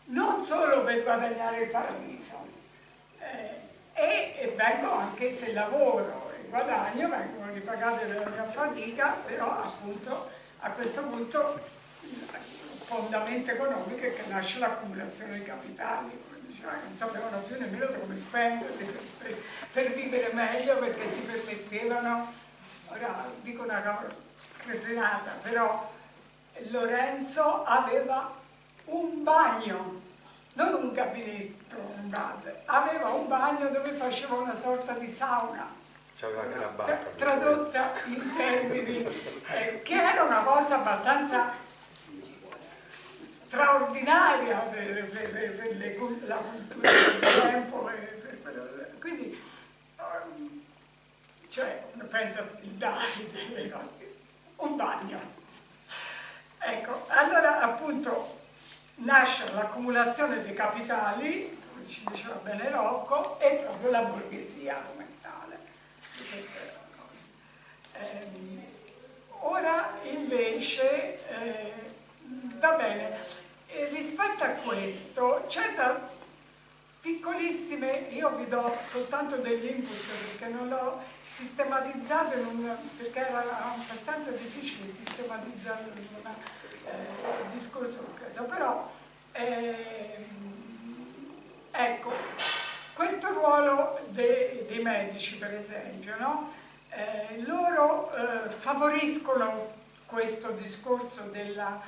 non solo per guadagnare il paradiso. E vengo anche, se lavoro e guadagno, vengono ripagate la mia fatica, però appunto a questo punto il fondamento economico è che nasce l'accumulazione di capitali, cioè non sapevano più nemmeno come spenderli per vivere meglio, perché si permettevano, ora dico una cretinata, però Lorenzo aveva un bagno, non un gabinetto, un bar, aveva un bagno dove faceva una sorta di sauna, c'aveva anche la barca, tradotta in termini, che era una cosa abbastanza straordinaria per la cultura del tempo. Quindi, cioè, uno pensa il Davide, un bagno. Ecco, allora appunto nasce l'accumulazione dei capitali, come ci diceva bene Rocco, e proprio la borghesia come tale. Ora invece, va bene, rispetto a questo c'è da piccolissime, io vi do soltanto degli input perché non l'ho sistematizzato, perché era abbastanza difficile sistematizzare il discorso, però ecco, questo ruolo dei medici per esempio, no? Loro favoriscono questo discorso della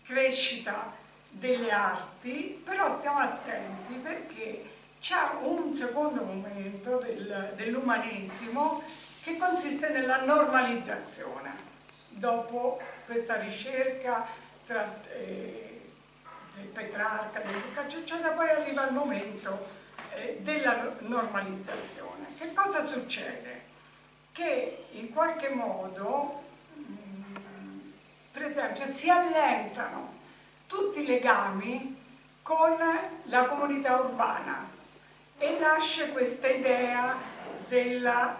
crescita delle arti, però stiamo attenti perché c'è un secondo momento dell'umanesimo che consiste nella normalizzazione. Dopo questa ricerca tra del Petrarca, del Boccaccio, eccetera, poi arriva il momento della normalizzazione. Che cosa succede? Che in qualche modo, per esempio, si allentano tutti i legami con la comunità urbana e nasce questa idea della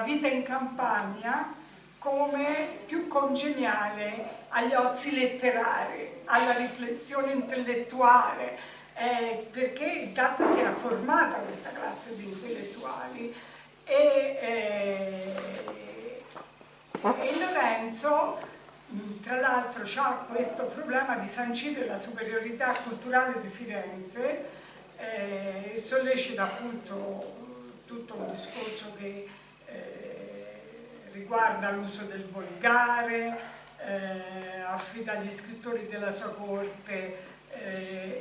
vita in campagna come più congeniale agli ozi letterari, alla riflessione intellettuale, perché intanto si era formata questa classe di intellettuali e Lorenzo, tra l'altro, ha questo problema di sancire la superiorità culturale di Firenze, sollecita appunto tutto un discorso che riguarda l'uso del volgare, affida agli scrittori della sua corte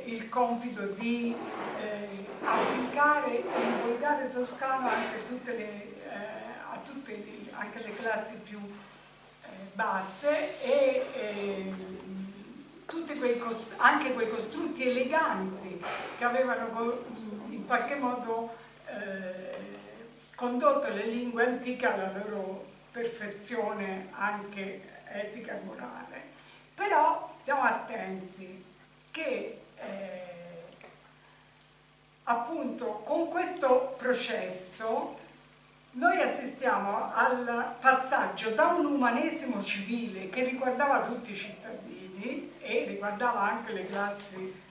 il compito di applicare il volgare toscano anche anche le classi più basse e anche quei costrutti eleganti che avevano in qualche modo condotto le lingue antiche alla loro perfezione anche etica e morale. Però stiamo attenti che appunto con questo processo noi assistiamo al passaggio da un umanesimo civile che riguardava tutti i cittadini e riguardava anche le classi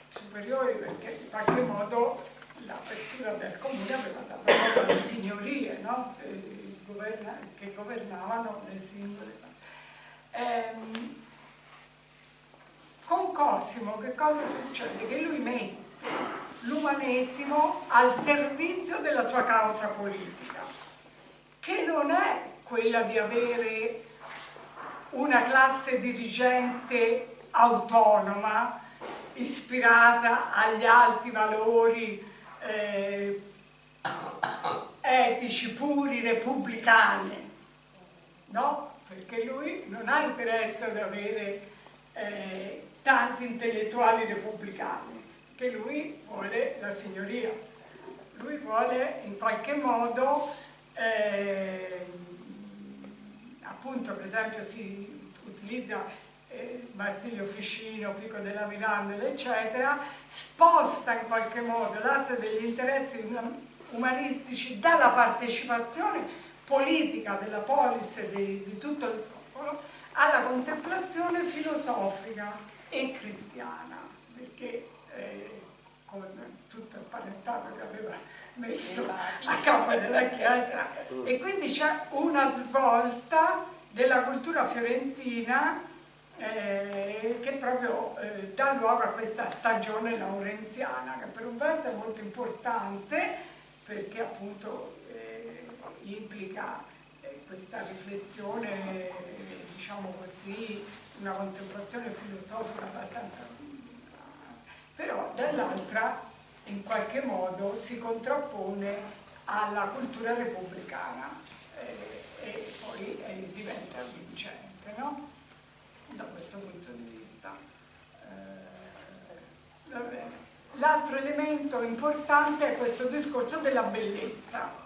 superiori, perché in qualche modo l'apertura del comune aveva dato modo alle signorie, no? Che governavano le singole. Con Cosimo che cosa succede? Che lui mette l'umanesimo al servizio della sua causa politica, che non è quella di avere una classe dirigente autonoma, ispirata agli alti valori etici, puri, repubblicani, no? Perché lui non ha interesse ad avere tanti intellettuali repubblicani, che lui vuole la signoria, lui vuole in qualche modo, appunto per esempio si utilizza Marsilio Ficino, Pico della Mirandola, eccetera, sposta in qualche modo l'asse degli interessi umanistici dalla partecipazione politica della polis e di tutto il popolo alla contemplazione filosofica e cristiana, perché con tutto il panettato che aveva messo a capo della Chiesa, e quindi c'è una svolta della cultura fiorentina che proprio dà luogo a questa stagione laurenziana, che per un verso è molto importante perché appunto implica questa riflessione, diciamo così, una contemplazione filosofica abbastanza, però dall'altra in qualche modo si contrappone alla cultura repubblicana e poi diventa vincente, no? Da questo punto di vista. L'altro elemento importante è questo discorso della bellezza.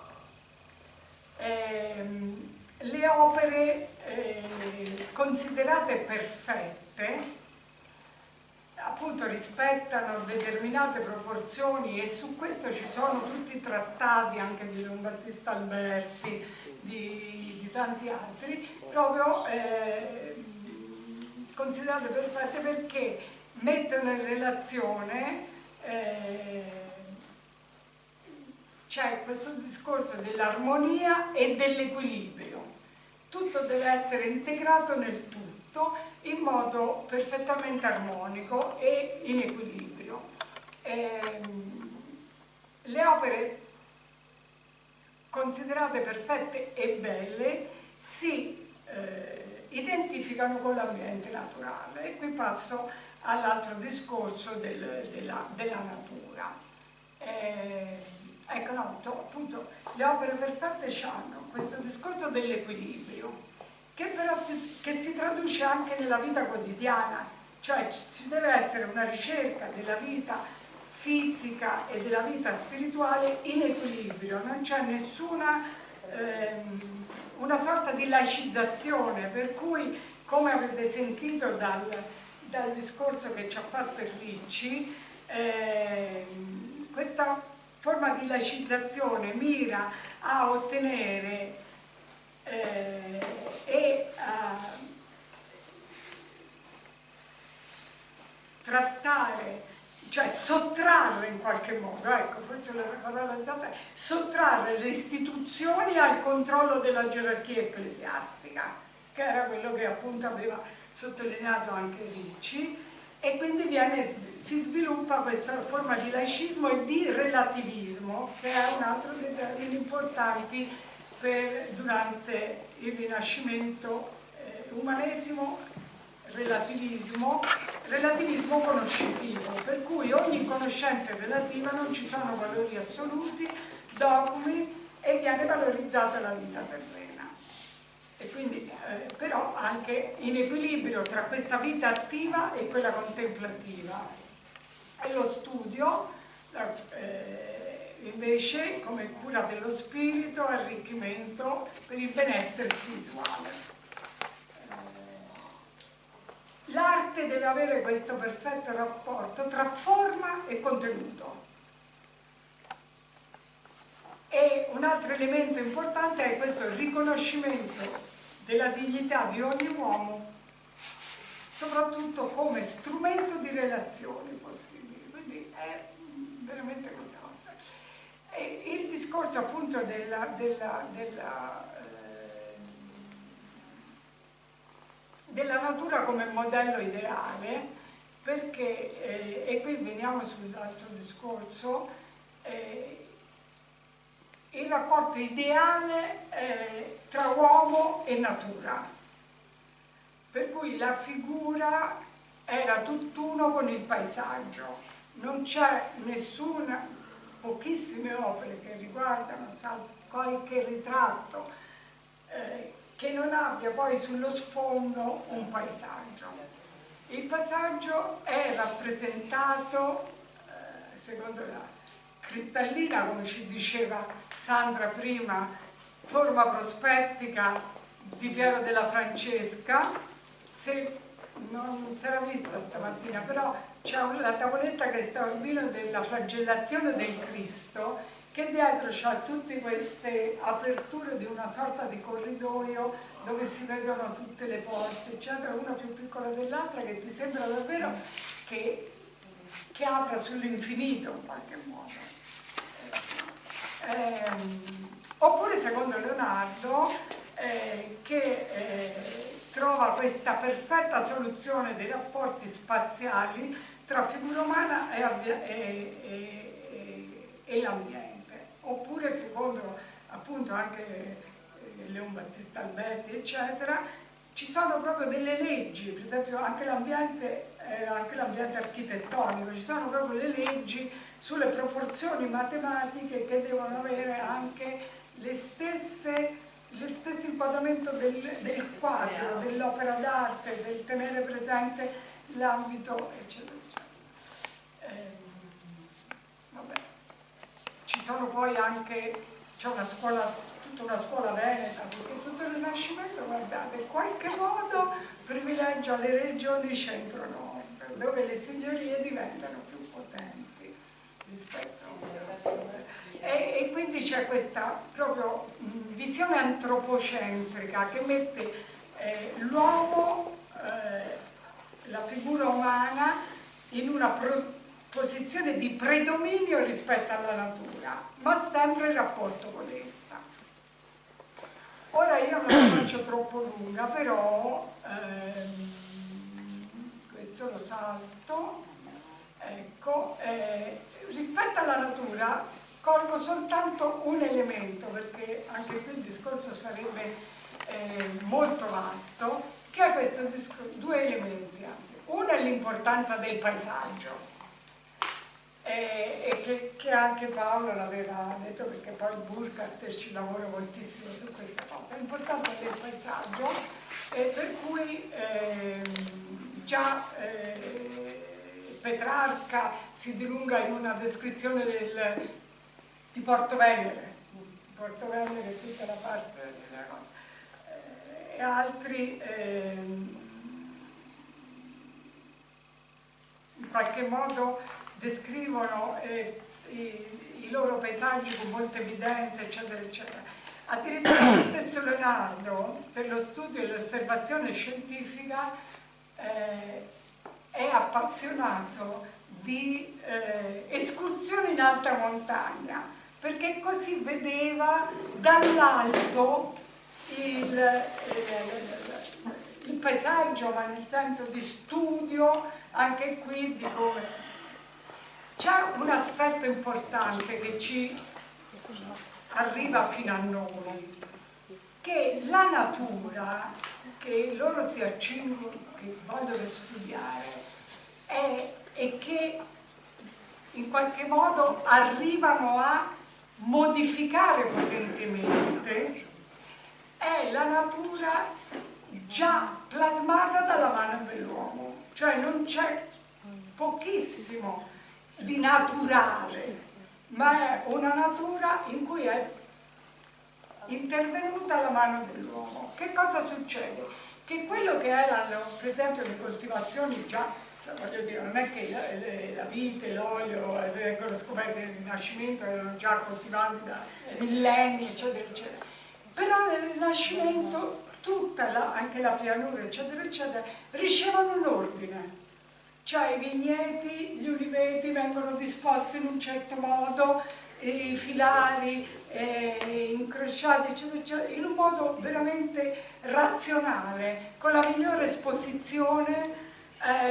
Le opere considerate perfette appunto rispettano determinate proporzioni, e su questo ci sono tutti i trattati anche di Leon Battista Alberti, di tanti altri, proprio considerate perfette perché mettono in relazione, c'è questo discorso dell'armonia e dell'equilibrio. Tutto deve essere integrato nel tutto in modo perfettamente armonico e in equilibrio. Le opere considerate perfette e belle si identificano con l'ambiente naturale, e qui passo all'altro discorso della natura. Ecco, no, appunto, le opere perfette hanno questo discorso dell'equilibrio, che però che si traduce anche nella vita quotidiana, cioè ci deve essere una ricerca della vita fisica e della vita spirituale in equilibrio, non c'è nessuna una sorta di laicizzazione, per cui, come avete sentito dal discorso che ci ha fatto il Ricci, questa forma di laicizzazione mira a ottenere e a trattare, cioè sottrarre in qualche modo, ecco, forse la parola esatta è sottrarre le istituzioni al controllo della gerarchia ecclesiastica, che era quello che appunto aveva sottolineato anche Ricci, e quindi si sviluppa questa forma di laicismo e di relativismo, che è un altro dei termini importanti durante il Rinascimento, umanesimo, relativismo conoscitivo, per cui ogni conoscenza è relativa, non ci sono valori assoluti, dogmi, e viene valorizzata la vita terrena. E quindi però anche in equilibrio tra questa vita attiva e quella contemplativa. E lo studio invece come cura dello spirito, arricchimento per il benessere spirituale. L'arte deve avere questo perfetto rapporto tra forma e contenuto. E un altro elemento importante è questo riconoscimento della dignità di ogni uomo, soprattutto come strumento di relazioni possibili. Quindi è veramente questa cosa. E il discorso appunto della natura come modello ideale, perché, e qui veniamo sull'altro discorso, il rapporto ideale tra uomo e natura, per cui la figura era tutt'uno con il paesaggio, non c'è nessuna, pochissime opere che riguardano, salvo qualche ritratto, che non abbia poi sullo sfondo un paesaggio. Il paesaggio è rappresentato, secondo la cristallina, come ci diceva Sandra prima, forma prospettica di Piero della Francesca. Se non si era vista stamattina, però c'è la tavoletta che sta a Urbino della flagellazione del Cristo, che dietro c'ha tutte queste aperture di una sorta di corridoio dove si vedono tutte le porte, eccetera, una più piccola dell'altra, che ti sembra davvero che apra sull'infinito in qualche modo. Oppure secondo Leonardo, che trova questa perfetta soluzione dei rapporti spaziali tra figura umana e l'ambiente. Oppure secondo appunto anche Leon Battista Alberti, eccetera, ci sono proprio delle leggi, per esempio anche l'ambiente architettonico, ci sono proprio le leggi sulle proporzioni matematiche che devono avere anche lo stesso inquadramento del quadro, dell'opera d'arte, del tenere presente l'ambito, eccetera, eccetera. Vabbè. Ci sono poi anche, c'è una scuola, tutta una scuola veneta, perché tutto il Rinascimento, guardate, in qualche modo privilegia le regioni centro-nord, dove le signorie diventano più potenti rispetto e quindi c'è questa proprio visione antropocentrica che mette l'uomo, la figura umana, in una posizione di predominio rispetto alla natura, ma sempre in rapporto con essa. Ora io non la faccio troppo lunga, però questo lo salto. Ecco, rispetto alla natura colgo soltanto un elemento, perché anche qui il discorso sarebbe molto vasto, che è questo due elementi, anzi. Uno è l'importanza del paesaggio, e che anche Paolo l'aveva detto, perché poi Burkhardt ci lavora moltissimo su questa cosa, l'importanza del paesaggio, per cui già Petrarca si dilunga in una descrizione di Porto Venere è tutta la parte della cosa, e altri in qualche modo descrivono i loro paesaggi con molte evidenze, eccetera, eccetera. Addirittura lo stesso Leonardo, per lo studio e l'osservazione scientifica, è appassionato di escursioni in alta montagna, perché così vedeva dall'alto il paesaggio, ma nel senso di studio anche qui di come. C'è un aspetto importante che ci arriva fino a noi, che la natura che loro si accingono, che vogliono studiare, e che in qualche modo arrivano a modificare potentemente, è la natura già plasmata dalla mano dell'uomo, cioè non c'è pochissimo di naturale, ma è una natura in cui è intervenuta la mano dell'uomo. Che cosa succede? Che quello che erano, per esempio, le coltivazioni già, cioè voglio dire, non è che la vite, l'olio vengono scoperti nel Rinascimento, erano già coltivati da millenni, eccetera, eccetera. Però nel Rinascimento anche la pianura, eccetera, eccetera, ricevono un ordine. Cioè i vigneti, gli uliveti vengono disposti in un certo modo, i filari incrociati, eccetera, eccetera, in un modo veramente razionale, con la migliore esposizione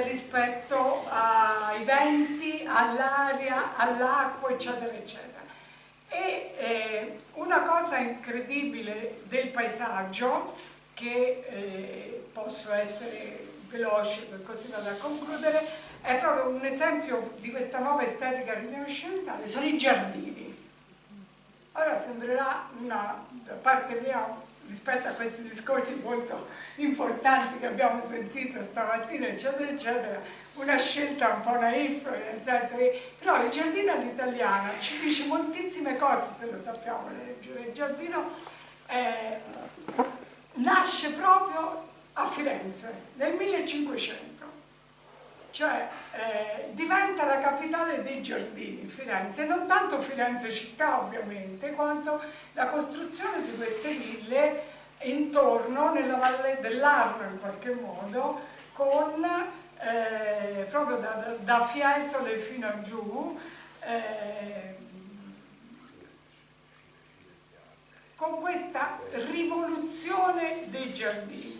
rispetto ai venti, all'aria, all'acqua, eccetera, eccetera. E una cosa incredibile del paesaggio, che posso essere veloce, per così vado a concludere, è proprio un esempio di questa nuova estetica rinascimentale, sono i giardini. Allora sembrerà da parte mia, rispetto a questi discorsi molto importanti che abbiamo sentito stamattina, eccetera, eccetera, una scelta un po' naif, nel senso che però il giardino all'italiana ci dice moltissime cose se lo sappiamo leggere. Il giardino nasce proprio a Firenze nel 1500. cioè diventa la capitale dei giardini, Firenze, non tanto Firenze città ovviamente, quanto la costruzione di queste ville intorno nella valle dell'Arno in qualche modo, con proprio da Fiesole fino a giù, con questa rivoluzione dei giardini.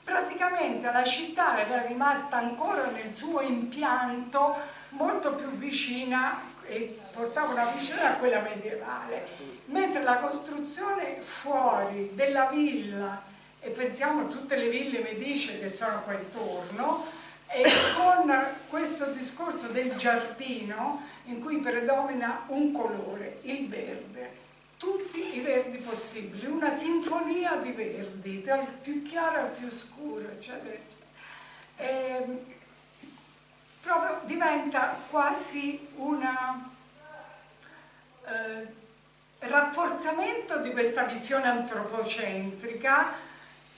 Praticamente la città era rimasta ancora nel suo impianto molto più vicina e portava una vicina a quella medievale, mentre la costruzione fuori della villa, e pensiamo a tutte le ville medicie che sono qua intorno, e con questo discorso del giardino in cui predomina un colore, il verde, tutti i verdi possibili, una sinfonia di verdi, dal più chiaro al più scuro, eccetera, eccetera. Proprio diventa quasi un rafforzamento di questa visione antropocentrica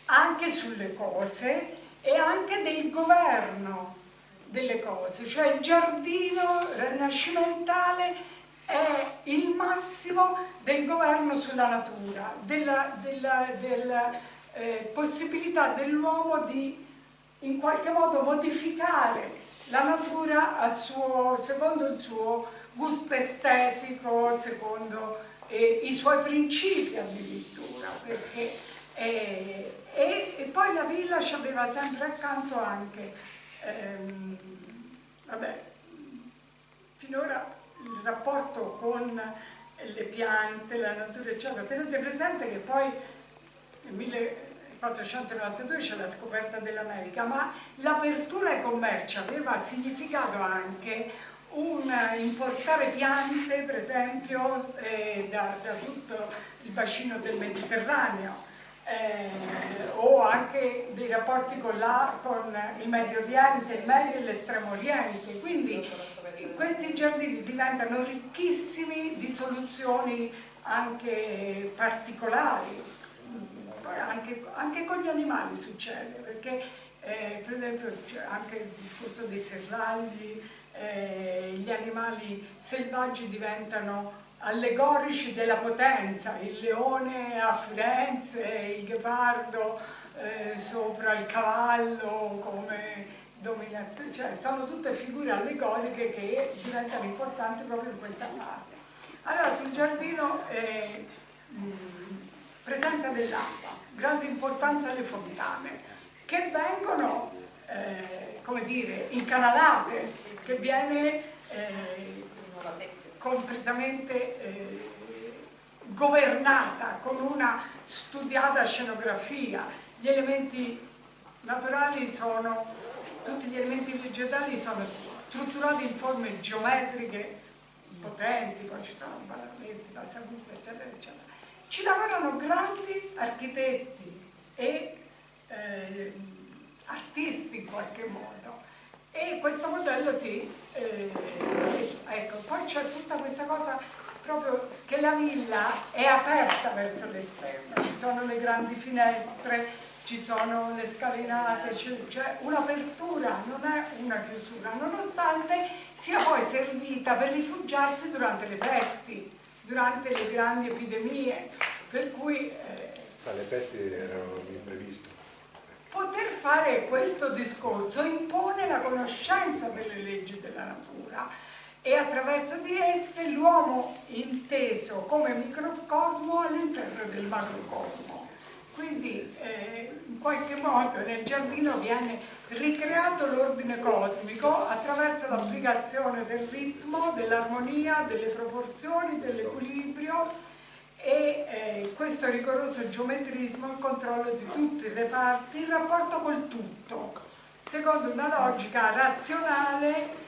anche sulle cose e anche del governo delle cose, cioè il giardino rinascimentale è il massimo del governo sulla natura, della possibilità dell'uomo di in qualche modo modificare la natura secondo il suo gusto estetico, secondo i suoi principi addirittura, perché, e poi la villa ci aveva sempre accanto anche, vabbè, finora il rapporto con le piante, la natura eccetera. Tenete presente che poi nel 1492 c'è la scoperta dell'America, ma l'apertura ai commerci aveva significato anche importare piante, per esempio, da tutto il bacino del Mediterraneo, o anche dei rapporti con il Medio Oriente, il Medio e l'Estremo Oriente. Quindi questi giardini diventano ricchissimi di soluzioni anche particolari. Poi anche con gli animali succede, perché per esempio c'è anche il discorso dei serragli, gli animali selvaggi diventano allegorici della potenza, il leone a Firenze, il ghepardo sopra il cavallo come dominazione, cioè sono tutte figure allegoriche che diventano importanti proprio in questa fase. Allora sul giardino presenza dell'acqua, grande importanza alle fontane, che vengono, come dire, incanalate, che viene completamente governata con una studiata scenografia. Gli elementi naturali tutti gli elementi vegetali sono strutturati in forme geometriche potenti, poi ci sono basamenti, la sagusta, eccetera, eccetera. Ci lavorano grandi architetti e artisti in qualche modo, e questo modello ecco, poi c'è tutta questa cosa proprio che la villa è aperta verso l'esterno, ci sono le grandi finestre, ci sono le scalinate, c'è un'apertura, non è una chiusura, nonostante sia poi servita per rifugiarsi durante le pesti, durante le grandi epidemie, per cui le pesti erano impreviste. Poter fare questo discorso impone la conoscenza delle leggi della natura e attraverso di esse l'uomo inteso come microcosmo all'interno del macrocosmo. Quindi in qualche modo nel giardino viene ricreato l'ordine cosmico attraverso l'applicazione del ritmo, dell'armonia, delle proporzioni, dell'equilibrio e questo rigoroso geometrismo, il controllo di tutti i reparti, il rapporto col tutto, secondo una logica razionale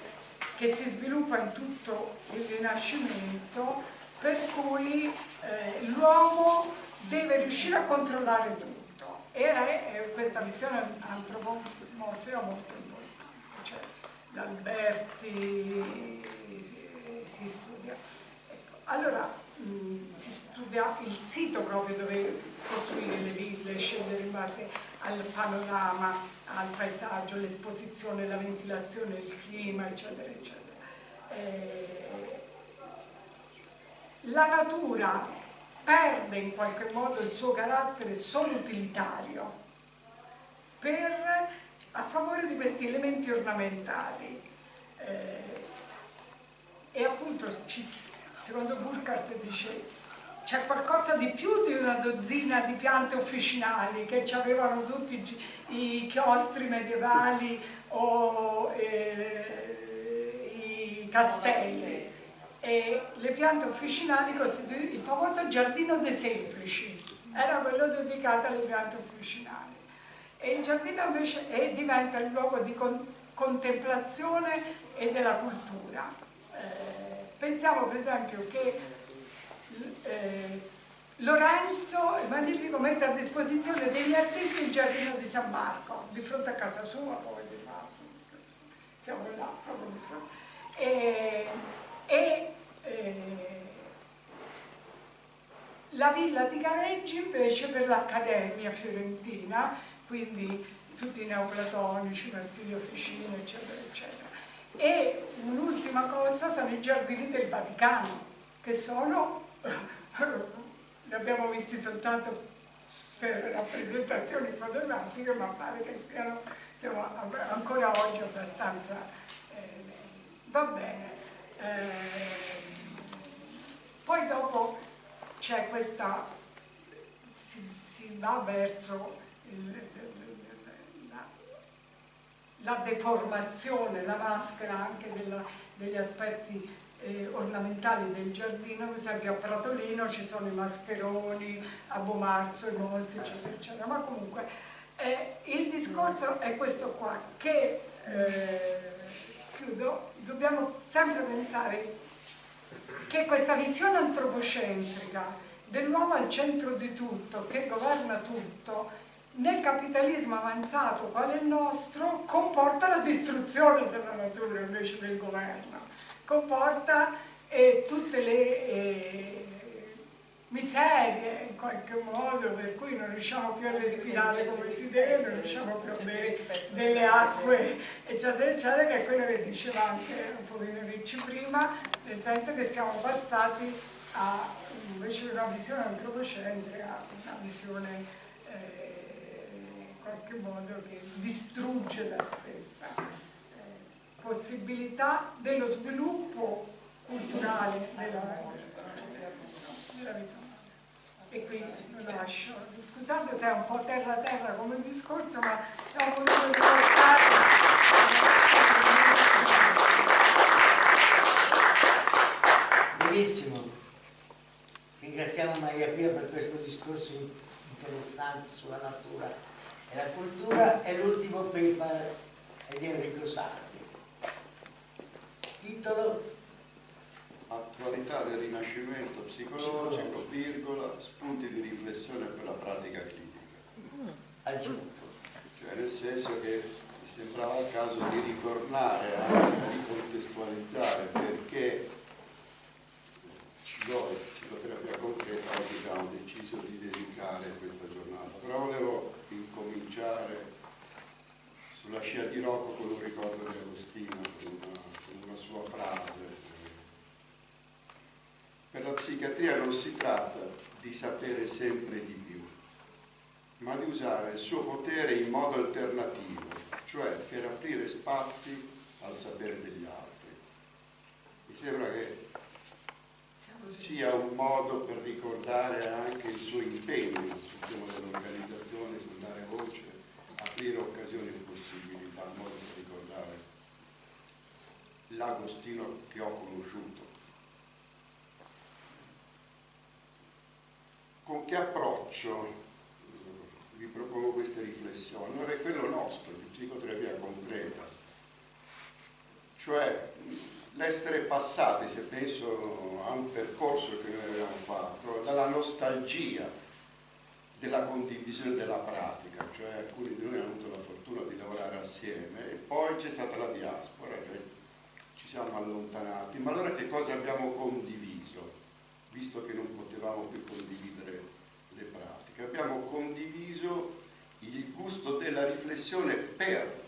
che si sviluppa in tutto il Rinascimento, per cui l'uomo deve riuscire a controllare tutto, e è questa visione antropomorfica molto importante, cioè l'Alberti si studia. Ecco. Allora si studia il sito proprio dove costruire le ville, scegliere in base al panorama, al paesaggio, l'esposizione, la ventilazione, il clima, eccetera, eccetera. La natura perde in qualche modo il suo carattere solo utilitario a favore di questi elementi ornamentali. E appunto, secondo Burkhardt, dice c'è qualcosa di più di una dozzina di piante officinali che avevano tutti i chiostri medievali o i castelli. E le piante officinali costituivano il famoso giardino dei semplici, era quello dedicato alle piante officinali. E il giardino invece diventa il luogo di contemplazione e della cultura. Pensiamo per esempio che Lorenzo il Magnifico mette a disposizione degli artisti il giardino di San Marco, di fronte a casa sua, poi di fatto, siamo là proprio di fronte. La villa di Careggi invece per l'Accademia Fiorentina, quindi tutti i neoplatonici, Marsilio Ficino, eccetera, eccetera. E un'ultima cosa sono i giardini del Vaticano, che sono, li abbiamo visti soltanto per rappresentazioni fotografiche, ma pare che siamo ancora oggi abbastanza... va bene. Poi dopo c'è questa, si va verso la deformazione, la maschera anche degli aspetti ornamentali del giardino. Per esempio a Pratolino ci sono i mascheroni, a Bomarzo i mozzi, eccetera, eccetera. Ma comunque il discorso è questo qua, che chiudo, dobbiamo sempre pensare che questa visione antropocentrica dell'uomo al centro di tutto, che governa tutto, nel capitalismo avanzato quale il nostro, comporta la distruzione della natura invece del governo, comporta tutte le miserie in qualche modo, per cui non riusciamo più a respirare come si deve, non riusciamo più a bere delle acque, eccetera, eccetera, che è quello che diceva anche un pochino Ricci prima, nel senso che siamo passati a, invece di una visione antropocentrica, una visione in qualche modo che distrugge la stessa possibilità dello sviluppo culturale della vita. E quindi lo lascio. Scusate se è un po' terra come discorso, ma ho voluto riportare. Benissimo. Ringraziamo Maria Pia per questo discorso interessante sulla natura e la cultura. E l'ultimo paper è di Enrico Sardi. Titolo: Attualità del Rinascimento psicologico, virgola, spunti di riflessione per la pratica clinica. Aggiunto. Cioè nel senso che sembrava il caso di ritornare a ricontestualizzare perché noi, psicoterapia concreta, oggi abbiamo deciso di dedicare questa giornata. Però volevo incominciare sulla scia di Rocco con un ricordo di Agostino, con una sua frase. Per la psichiatria non si tratta di sapere sempre di più, ma di usare il suo potere in modo alternativo, cioè per aprire spazi al sapere degli altri. Mi sembra che sia un modo per ricordare anche il suo impegno sul tema dell'organizzazione, sul dare voce, aprire occasioni e possibilità, un modo per ricordare l'Agostino che ho conosciuto. Con che approccio vi propongo queste riflessioni? Non è quello nostro, di psicoterapia concreta, cioè l'essere passati, se penso a un percorso che noi abbiamo fatto, dalla nostalgia della condivisione della pratica, cioè alcuni di noi hanno avuto la fortuna di lavorare assieme, e poi c'è stata la diaspora, cioè ci siamo allontanati. Ma allora che cosa abbiamo condiviso, visto che non potevamo più condividere le pratiche? Abbiamo condiviso il gusto della riflessione per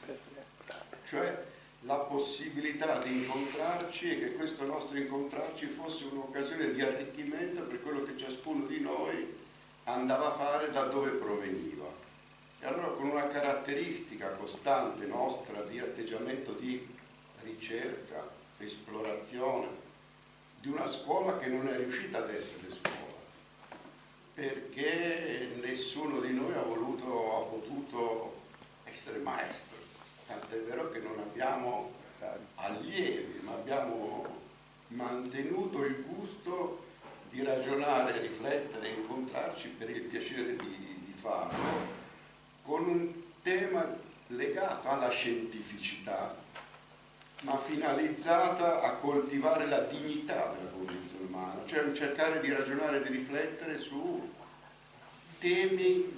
le pratiche, cioè la possibilità di incontrarci e che questo nostro incontrarci fosse un'occasione di arricchimento per quello che ciascuno di noi andava a fare da dove proveniva. E allora con una caratteristica costante nostra di atteggiamento di ricerca, esplorazione, di una scuola che non è riuscita ad essere scuola, perché nessuno di noi ha potuto essere maestro, tant'è vero che non abbiamo allievi, ma abbiamo mantenuto il gusto di ragionare, riflettere, incontrarci per il piacere di farlo, con un tema legato alla scientificità, ma finalizzata a coltivare la dignità della condizione umana, cioè cercare di ragionare e di riflettere su temi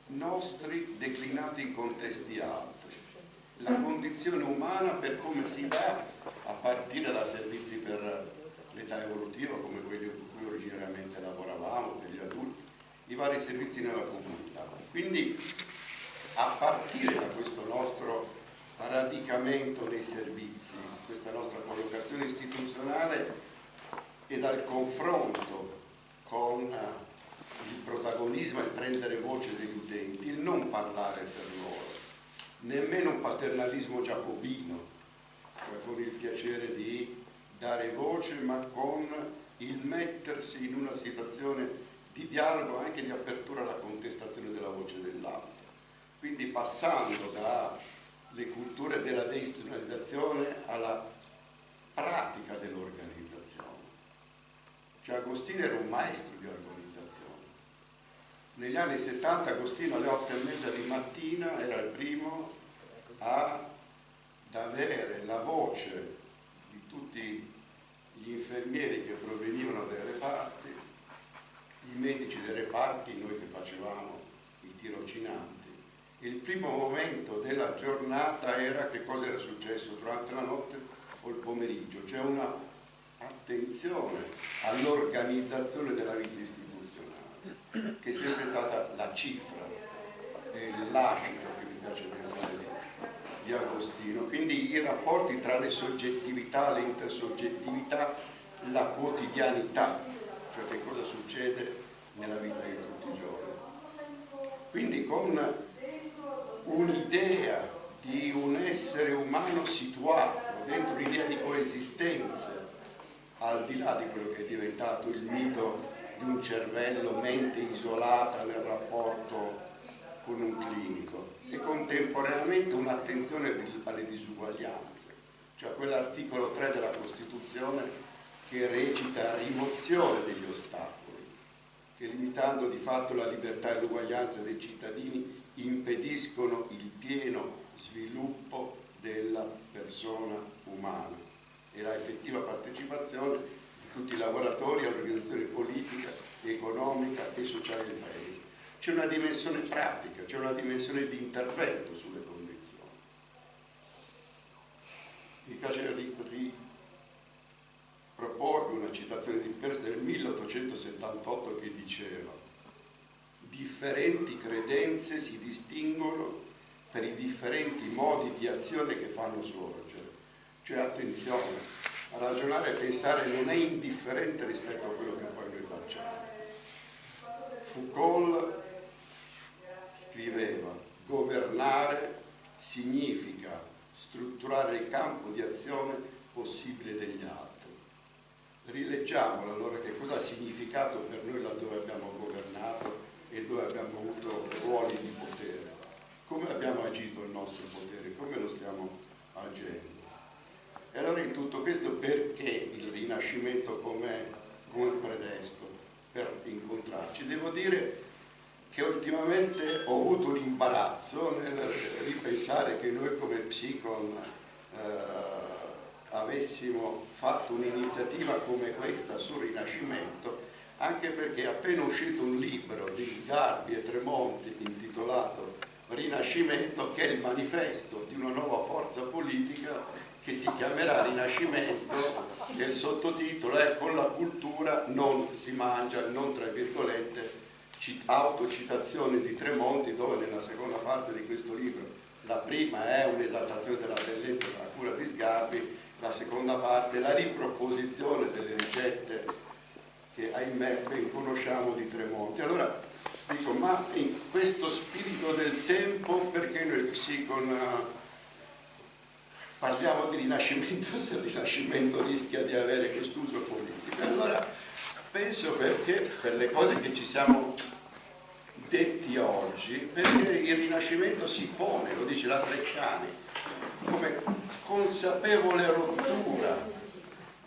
nostri declinati in contesti altri. La condizione umana per come si dà, a partire da servizi per l'età evolutiva, come quelli con cui originariamente lavoravamo, per gli adulti, i vari servizi nella comunità. Quindi, a partire da questo nostro radicamento dei servizi, questa nostra collocazione istituzionale e dal confronto con il protagonismo e il prendere voce degli utenti, il non parlare per loro, nemmeno un paternalismo giacobino, cioè con il piacere di dare voce, ma con il mettersi in una situazione di dialogo, anche di apertura alla contestazione della voce dell'altro. Quindi passando dalle culture della deistituzionalizzazione alla pratica dell'organizzazione. Cioè Agostino era un maestro di organizzazione. Negli anni 70 Agostino alle 8:30 di mattina era il primo ad avere la voce di tutti gli infermieri che provenivano dai reparti, i medici dei reparti, noi che facevamo i tirocinanti. Il primo momento della giornata era che cosa era successo durante la notte o il pomeriggio, cioè una attenzione all'organizzazione della vita istituzionale, che è sempre stata la cifra, l'ascito che mi piace pensare di Agostino. Quindi i rapporti tra le soggettività, le intersoggettività, la quotidianità, cioè che cosa succede nella vita di tutti i giorni. Quindi con un'idea di un essere umano situato dentro un'idea di coesistenza, al di là di quello che è diventato il mito di un cervello, mente isolata nel rapporto con un clinico, e contemporaneamente un'attenzione alle disuguaglianze, cioè quell'articolo 3 della Costituzione che recita rimozione degli ostacoli, che limitando di fatto la libertà e l'uguaglianza dei cittadini impediscono il pieno sviluppo della persona umana e la effettiva partecipazione di tutti i lavoratori all'organizzazione politica, economica e sociale del Paese. C'è una dimensione pratica, c'è una dimensione di intervento sulle condizioni. Mi piace riproporvi una citazione di Peirce del 1878 che diceva: differenti credenze si distinguono per i differenti modi di azione che fanno sorgere. Cioè, attenzione, a ragionare e pensare non è indifferente rispetto a quello che poi noi facciamo. Foucault scriveva: governare significa strutturare il campo di azione possibile degli altri. Rileggiamolo allora che cosa ha significato per noi laddove abbiamo governato e dove abbiamo avuto ruoli di potere. Come abbiamo agito il nostro potere, come lo stiamo agendo. E allora in tutto questo perché il Rinascimento come pretesto per incontrarci? Devo dire che ultimamente ho avuto l'imbarazzo nel ripensare che noi come Psicon avessimo fatto un'iniziativa come questa sul Rinascimento, anche perché è appena uscito un libro di Sgarbi e Tremonti intitolato Rinascimento, che è il manifesto di una nuova forza politica che si chiamerà Rinascimento, e il sottotitolo è: con la cultura non si mangia, non tra virgolette autocitazioni di Tremonti, dove nella seconda parte di questo libro, la prima è un'esaltazione della bellezza della cura di Sgarbi, la seconda parte è la riproposizione delle ricette che ahimè ben conosciamo di Tremonti. Allora dico, ma in questo spirito del tempo perché noi parliamo di Rinascimento se il Rinascimento rischia di avere quest'uso politico? Allora penso perché per le cose che ci siamo detti oggi, perché il Rinascimento si pone, lo dice la Bresciani, come consapevole rottura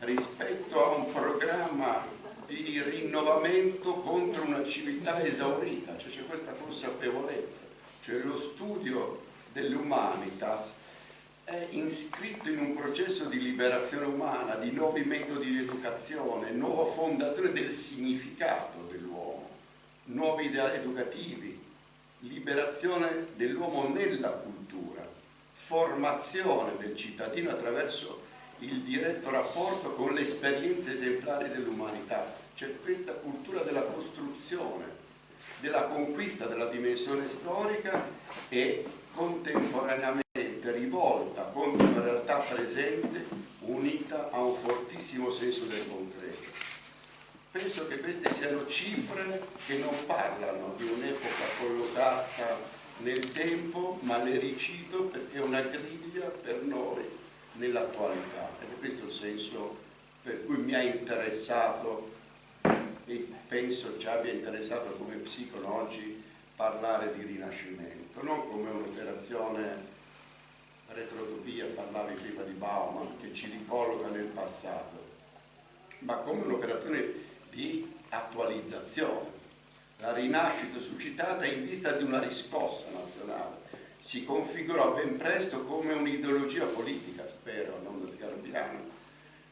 rispetto a un programma di rinnovamento contro una civiltà esaurita, cioè c'è questa consapevolezza, cioè lo studio dell'humanitas è iscritto in un processo di liberazione umana, di nuovi metodi di educazione, nuova fondazione del significato dell'uomo, nuovi ideali educativi, liberazione dell'uomo nella cultura, formazione del cittadino attraverso il diretto rapporto con le esperienze esemplari dell'umanità. C'è questa cultura della costruzione, della conquista della dimensione storica e contemporaneamente rivolta contro una realtà presente unita a un fortissimo senso del concreto. Penso che queste siano cifre che non parlano di un'epoca collocata nel tempo, ma le ricito perché è una griglia per noi nell'attualità, ed è questo il senso per cui mi ha interessato e penso ci abbia interessato come psicono oggi parlare di Rinascimento, non come un'operazione retrotopia, parlavi prima di Bauman, che ci ricolloca nel passato, ma come un'operazione di attualizzazione. La rinascita suscitata in vista di una riscossa nazionale si configurò ben presto come un'ideologia politica, spero, non sgarbiana,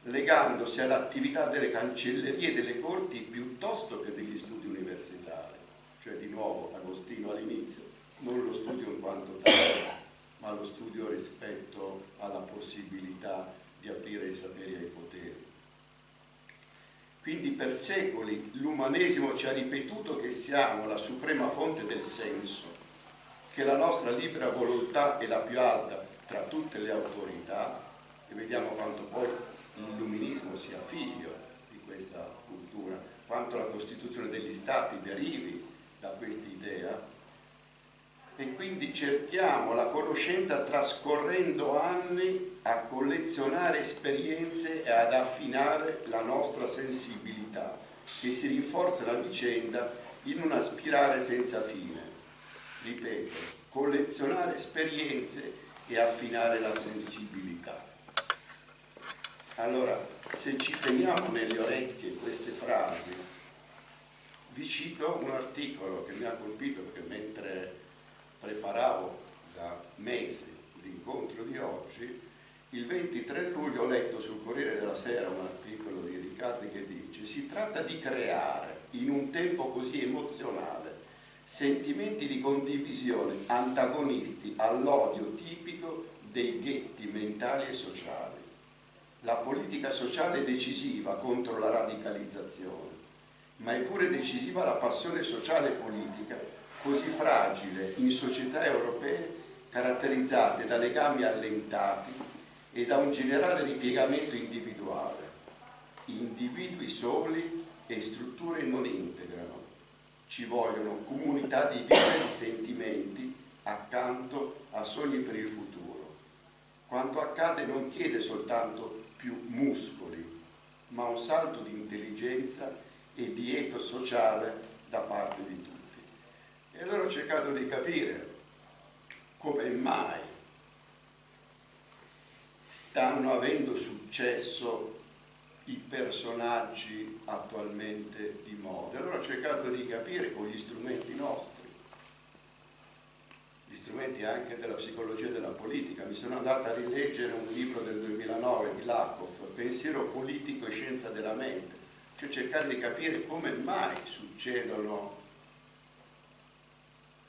legandosi all'attività delle cancellerie e delle corti piuttosto che degli studi universitari. Cioè, di nuovo, Agostino all'inizio, non lo studio in quanto tale, ma lo studio rispetto alla possibilità di aprire i saperi ai poteri. Quindi per secoli l'umanesimo ci ha ripetuto che siamo la suprema fonte del senso, che la nostra libera volontà è la più alta tra tutte le autorità, e vediamo quanto poi l'illuminismo sia figlio di questa cultura, quanto la Costituzione degli Stati derivi da quest'idea, e quindi cerchiamo la conoscenza trascorrendo anni a collezionare esperienze e ad affinare la nostra sensibilità, che si rinforzano a vicenda in una spirale senza fine. Ripeto, collezionare esperienze e affinare la sensibilità. Allora, se ci teniamo nelle orecchie queste frasi, vi cito un articolo che mi ha colpito perché mentre preparavo da mesi l'incontro di oggi, il 23 luglio ho letto sul Corriere della Sera un articolo di Riccardi che dice: si tratta di creare in un tempo così emozionale sentimenti di condivisione antagonisti all'odio tipico dei ghetti mentali e sociali. La politica sociale è decisiva contro la radicalizzazione, ma è pure decisiva la passione sociale e politica, così fragile in società europee caratterizzate da legami allentati e da un generale ripiegamento individuale. Individui soli e strutture non integrano. Ci vogliono comunità di vita e di sentimenti accanto a sogni per il futuro. Quanto accade non chiede soltanto più muscoli, ma un salto di intelligenza e di ethos sociale da parte di tutti. E allora ho cercato di capire come mai stanno avendo successo i personaggi attualmente di moda. Allora ho cercato di capire con gli strumenti nostri, gli strumenti anche della psicologia e della politica. Mi sono andata a rileggere un libro del 2009 di Lakoff, Pensiero politico e scienza della mente, cioè cercare di capire come mai succedono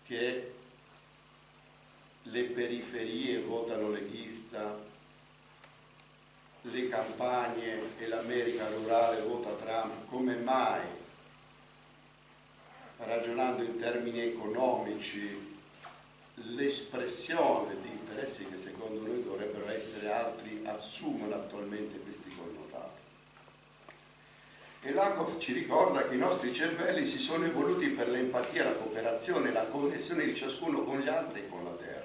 che le periferie votano leghista, le campagne e l'America rurale vota Trump, come mai ragionando in termini economici, l'espressione di interessi che secondo noi dovrebbero essere altri assumono attualmente questi connotati. E Lakoff ci ricorda che i nostri cervelli si sono evoluti per l'empatia, la cooperazione, la connessione di ciascuno con gli altri e con la terra.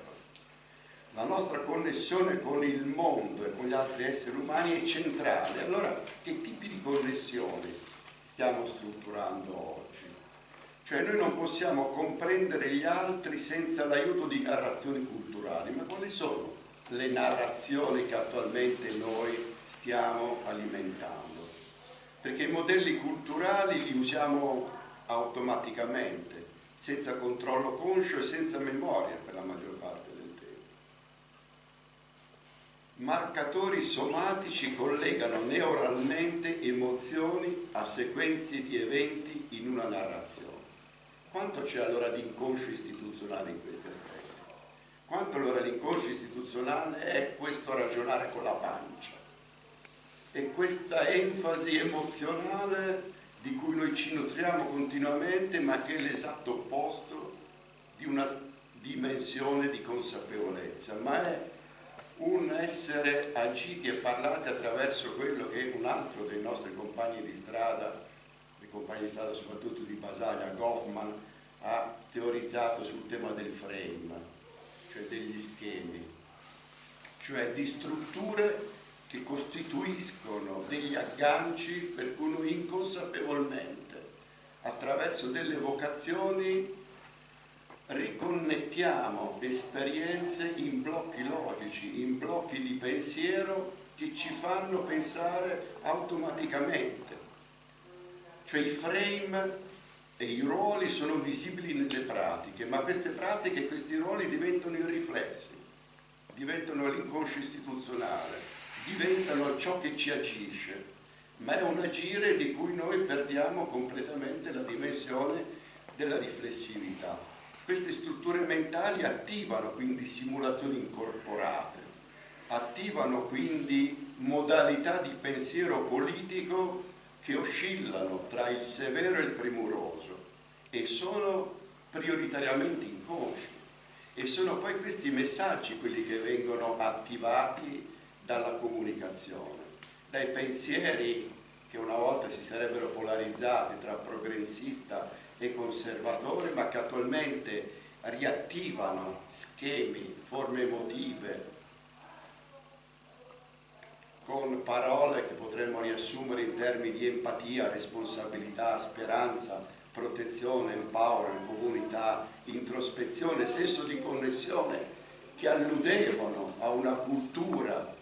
La nostra connessione con il mondo e con gli altri esseri umani è centrale. Allora, che tipi di connessioni stiamo strutturando oggi? Cioè, noi non possiamo comprendere gli altri senza l'aiuto di narrazioni culturali. Ma quali sono le narrazioni che attualmente noi stiamo alimentando? Perché i modelli culturali li usiamo automaticamente, senza controllo conscio e senza memoria per la maggior parte del tempo. Marcatori somatici collegano neuralmente emozioni a sequenze di eventi in una narrazione. Quanto c'è allora di inconscio istituzionale in questi aspetti? Quanto allora l'inconscio istituzionale è questo ragionare con la pancia? E questa enfasi emozionale di cui noi ci nutriamo continuamente, ma che è l'esatto opposto di una dimensione di consapevolezza, ma è un essere agiti e parlati attraverso quello che un altro dei nostri compagni di strada soprattutto di Basaglia, Goffman, ha teorizzato sul tema del frame, cioè degli schemi, cioè di strutture che costituiscono degli agganci per cui noi inconsapevolmente, attraverso delle evocazioni, riconnettiamo esperienze in blocchi logici, in blocchi di pensiero che ci fanno pensare automaticamente. Cioè i frame e i ruoli sono visibili nelle pratiche, ma queste pratiche e questi ruoli diventano i riflessi, diventano l'inconscio istituzionale, diventano ciò che ci agisce, ma è un agire di cui noi perdiamo completamente la dimensione della riflessività. Queste strutture mentali attivano quindi simulazioni incorporate, attivano quindi modalità di pensiero politico che oscillano tra il severo e il premuroso e sono prioritariamente inconsci, e sono poi questi messaggi quelli che vengono attivati dalla comunicazione, dai pensieri che una volta si sarebbero polarizzati tra progressista e conservatore, ma che attualmente riattivano schemi, forme emotive, con parole che potremmo riassumere in termini di empatia, responsabilità, speranza, protezione, empowerment, comunità, introspezione, senso di connessione, che alludevano a una cultura,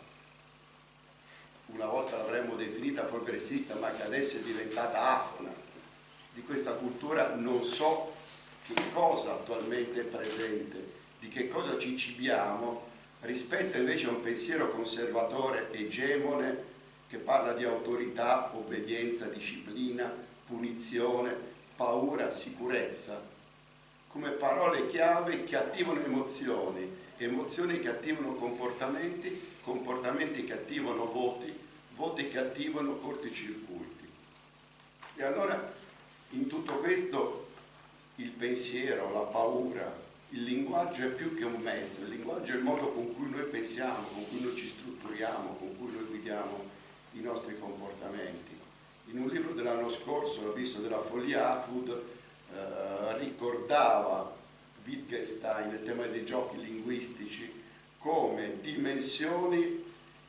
una volta l'avremmo definita progressista, ma che adesso è diventata afona. Di questa cultura non so che cosa attualmente è presente, di che cosa ci cibiamo, rispetto invece a un pensiero conservatore egemone che parla di autorità, obbedienza, disciplina, punizione, paura, sicurezza, come parole chiave che attivano emozioni, emozioni che attivano comportamenti, comportamenti che attivano voti, voti che attivano corticircuiti. E allora in tutto questo il pensiero, la paura, il linguaggio è più che un mezzo, il linguaggio è il modo con cui noi pensiamo, con cui noi ci strutturiamo, con cui noi guidiamo i nostri comportamenti. In un libro dell'anno scorso, l'ho visto, della Follia, Atwood ricordava Wittgenstein, il tema dei giochi linguistici, come dimensioni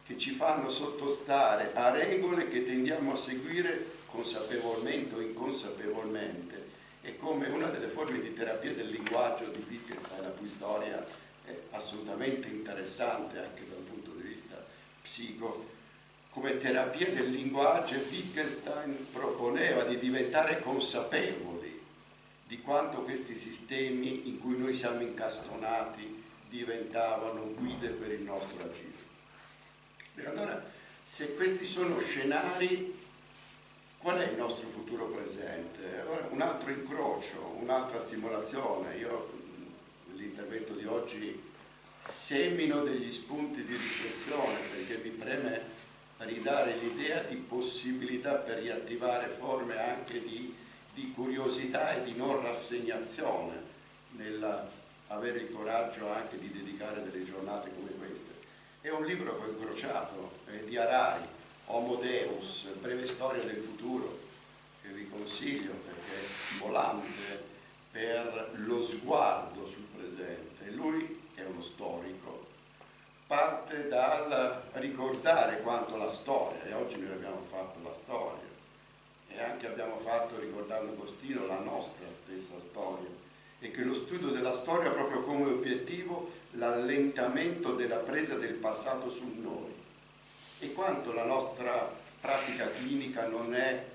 che ci fanno sottostare a regole che tendiamo a seguire consapevolmente o inconsapevolmente, e come una delle forme di terapia del linguaggio di Wittgenstein, la cui storia è assolutamente interessante anche dal punto di vista psico, come terapia del linguaggio Wittgenstein proponeva di diventare consapevoli di quanto questi sistemi in cui noi siamo incastonati diventavano guide per il nostro agire. E allora, se questi sono scenari, qual è il nostro futuro presente? Allora, un altro incrocio, un'altra stimolazione. Io nell'intervento di oggi semino degli spunti di riflessione, perché mi preme ridare l'idea di possibilità per riattivare forme anche di di curiosità e di non rassegnazione nell'avere il coraggio anche di dedicare delle giornate come queste. È un libro che ho incrociato, di Harari, Homo Deus, breve storia del futuro, che vi consiglio perché è stimolante per lo sguardo sul presente. Lui è uno storico, parte dal ricordare quanto la storia, e oggi noi abbiamo fatto la storia, e anche abbiamo fatto, ricordando Agostino, la nostra stessa storia, e che lo studio della storia ha proprio come obiettivo l'allentamento della presa del passato su noi, e quanto la nostra pratica clinica non è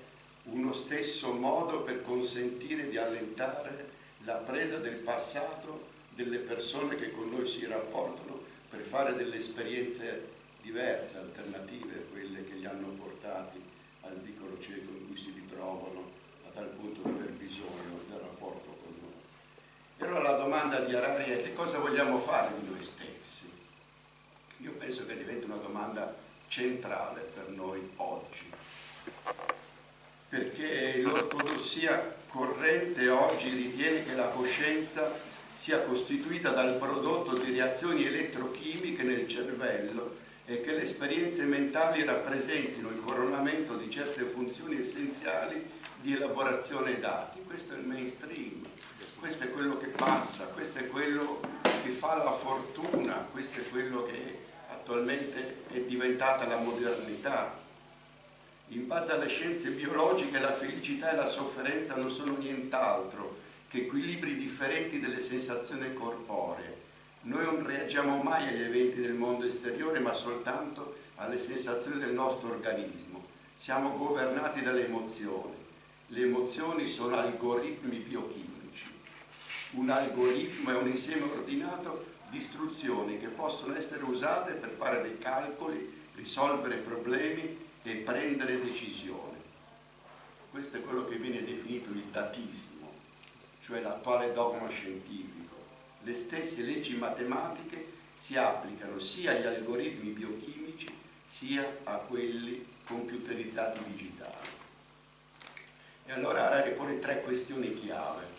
uno stesso modo per consentire di allentare la presa del passato delle persone che con noi si rapportano per fare delle esperienze diverse, alternative a quelle che li hanno portati al vicolo cieco in cui si ritrovano, a tal punto di aver bisogno del rapporto con noi. E allora la domanda di Harari è: che cosa vogliamo fare di noi stessi? Io penso che diventi una domanda centrale per noi oggi, perché l'ortodossia corrente oggi ritiene che la coscienza sia costituita dal prodotto di reazioni elettrochimiche nel cervello e che le esperienze mentali rappresentino il coronamento di certe funzioni essenziali di elaborazione dati. Questo è il mainstream, questo è quello che passa, questo è quello che fa la fortuna, questo è quello che attualmente è diventata la modernità. In base alle scienze biologiche la felicità e la sofferenza non sono nient'altro che equilibri differenti delle sensazioni corporee. Noi non reagiamo mai agli eventi del mondo esteriore, ma soltanto alle sensazioni del nostro organismo. Siamo governati dalle emozioni. Le emozioni sono algoritmi biochimici. Un algoritmo è un insieme ordinato di istruzioni che possono essere usate per fare dei calcoli, risolvere problemi e prendere decisioni. Questo è quello che viene definito il datismo, cioè l'attuale dogma scientifico. Le stesse leggi matematiche si applicano sia agli algoritmi biochimici sia a quelli computerizzati digitali. E allora Harari pone 3 questioni chiave.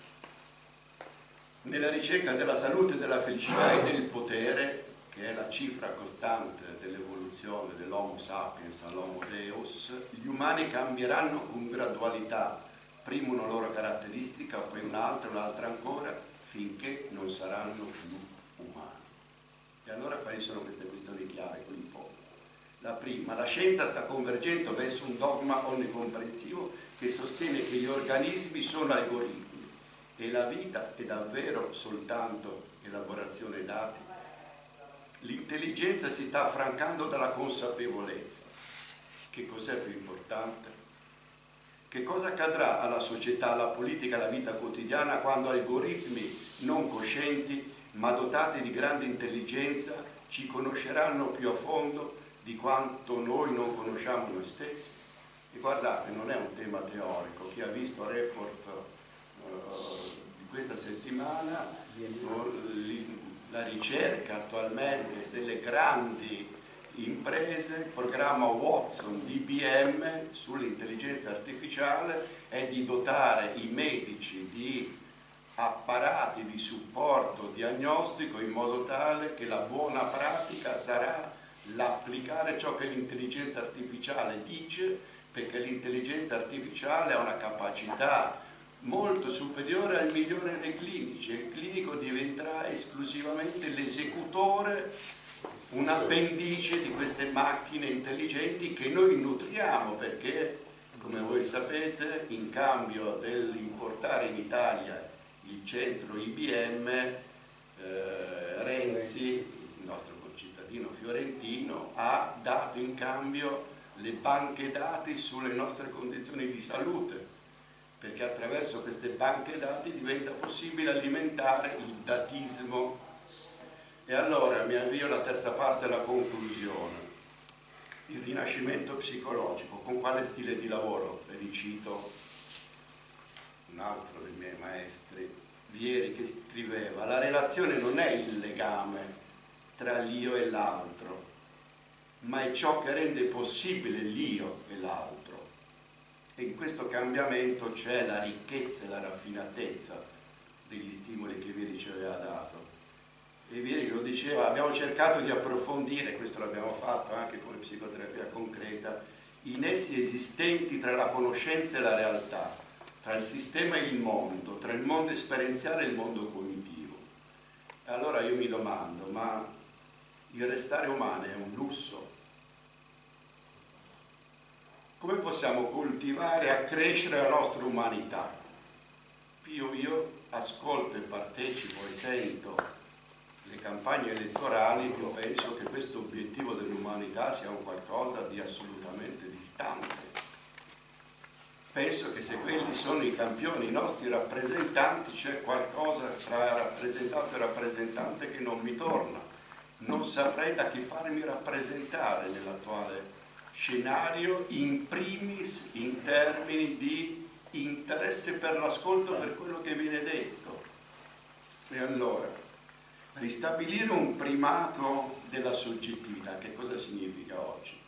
Nella ricerca della salute, della felicità e del potere, che è la cifra costante dell'evoluzione dell'Homo sapiens all'Homo Deus, gli umani cambieranno con gradualità, prima una loro caratteristica, poi un'altra ancora, finché non saranno più umani. E allora quali sono queste questioni chiave qui in fondo? La prima: la scienza sta convergendo verso un dogma onnicomprensivo che sostiene che gli organismi sono algoritmi e la vita è davvero soltanto elaborazione dati. L'intelligenza si sta affrancando dalla consapevolezza. Che cos'è più importante? Che cosa accadrà alla società, alla politica, alla vita quotidiana quando algoritmi non coscienti ma dotati di grande intelligenza ci conosceranno più a fondo di quanto noi non conosciamo noi stessi? E guardate, non è un tema teorico. Chi ha visto il report di questa settimana, la ricerca attualmente delle grandi imprese, il programma Watson di IBM sull'intelligenza artificiale è di dotare i medici di apparati di supporto diagnostico in modo tale che la buona pratica sarà l'applicare ciò che l'intelligenza artificiale dice, perché l'intelligenza artificiale ha una capacità molto superiore al migliore dei clinici, e il clinico diventerà esclusivamente l'esecutore, un appendice di queste macchine intelligenti che noi nutriamo, perché, come voi sapete, in cambio dell'importare in Italia il centro IBM, Renzi, il nostro concittadino fiorentino, ha dato in cambio le banche dati sulle nostre condizioni di salute, perché attraverso queste banche dati diventa possibile alimentare il datismo. E allora mi avvio alla terza parte, alla conclusione. Il rinascimento psicologico, con quale stile di lavoro? E vi cito un altro dei miei maestri, Vieri, che scriveva: la relazione non è il legame tra l'io e l'altro, ma è ciò che rende possibile l'io e l'altro. E in questo cambiamento c'è la ricchezza e la raffinatezza degli stimoli che Vieri ci aveva dato. E Vieri lo diceva, abbiamo cercato di approfondire, questo l'abbiamo fatto anche come psicoterapia concreta, i nessi esistenti tra la conoscenza e la realtà, tra il sistema e il mondo, tra il mondo esperienziale e il mondo cognitivo. E allora io mi domando, ma il restare umani è un lusso? Come possiamo coltivare e accrescere la nostra umanità? Più io ascolto e partecipo e sento le campagne elettorali, io penso che questo obiettivo dell'umanità sia un qualcosa di assolutamente distante. Penso che se quelli sono i campioni, i nostri rappresentanti, c'è qualcosa tra rappresentato e rappresentante che non mi torna. Non saprei da chi farmi rappresentare nell'attuale scenario, in primis in termini di interesse per l'ascolto, per quello che viene detto. E allora, ristabilire un primato della soggettività, che cosa significa oggi?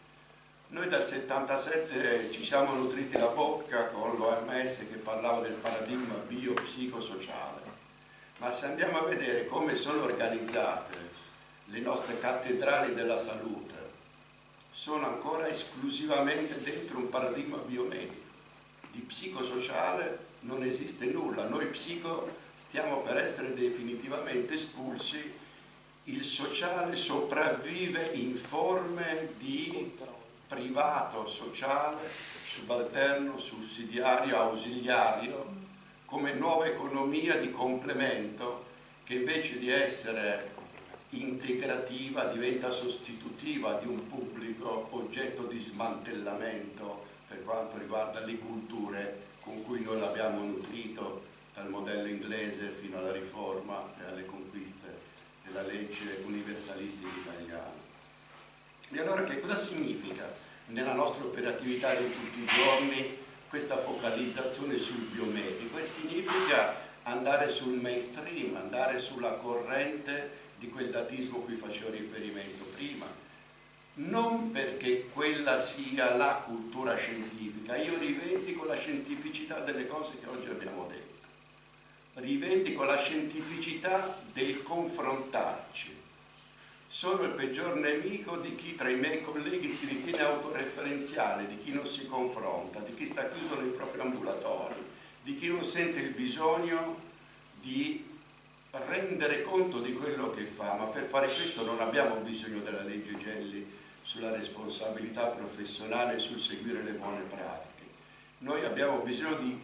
Noi dal 77 ci siamo nutriti la bocca con l'OMS che parlava del paradigma biopsicosociale, ma se andiamo a vedere come sono organizzate le nostre cattedrali della salute, sono ancora esclusivamente dentro un paradigma biomedico. Di psicosociale non esiste nulla, noi psico stiamo per essere definitivamente espulsi, il sociale sopravvive in forme di privato, sociale, subalterno, sussidiario, ausiliario, come nuova economia di complemento che invece di essere integrativa diventa sostitutiva di un pubblico oggetto di smantellamento per quanto riguarda le culture con cui noi l'abbiamo nutrito, dal modello inglese fino alla riforma e alle conquiste della legge universalistica italiana. E allora che cosa significa nella nostra operatività di tutti i giorni questa focalizzazione sul biomedico? E significa andare sul mainstream, andare sulla corrente di quel datismo a cui facevo riferimento prima, non perché quella sia la cultura scientifica, io rivendico la scientificità delle cose che oggi abbiamo detto, rivendico la scientificità del confrontarci. Sono il peggior nemico di chi tra i miei colleghi si ritiene autoreferenziale, di chi non si confronta, di chi sta chiuso nei propri ambulatori, di chi non sente il bisogno di rendere conto di quello che fa, ma per fare questo non abbiamo bisogno della legge Gelli sulla responsabilità professionale e sul seguire le buone pratiche. Noi abbiamo bisogno di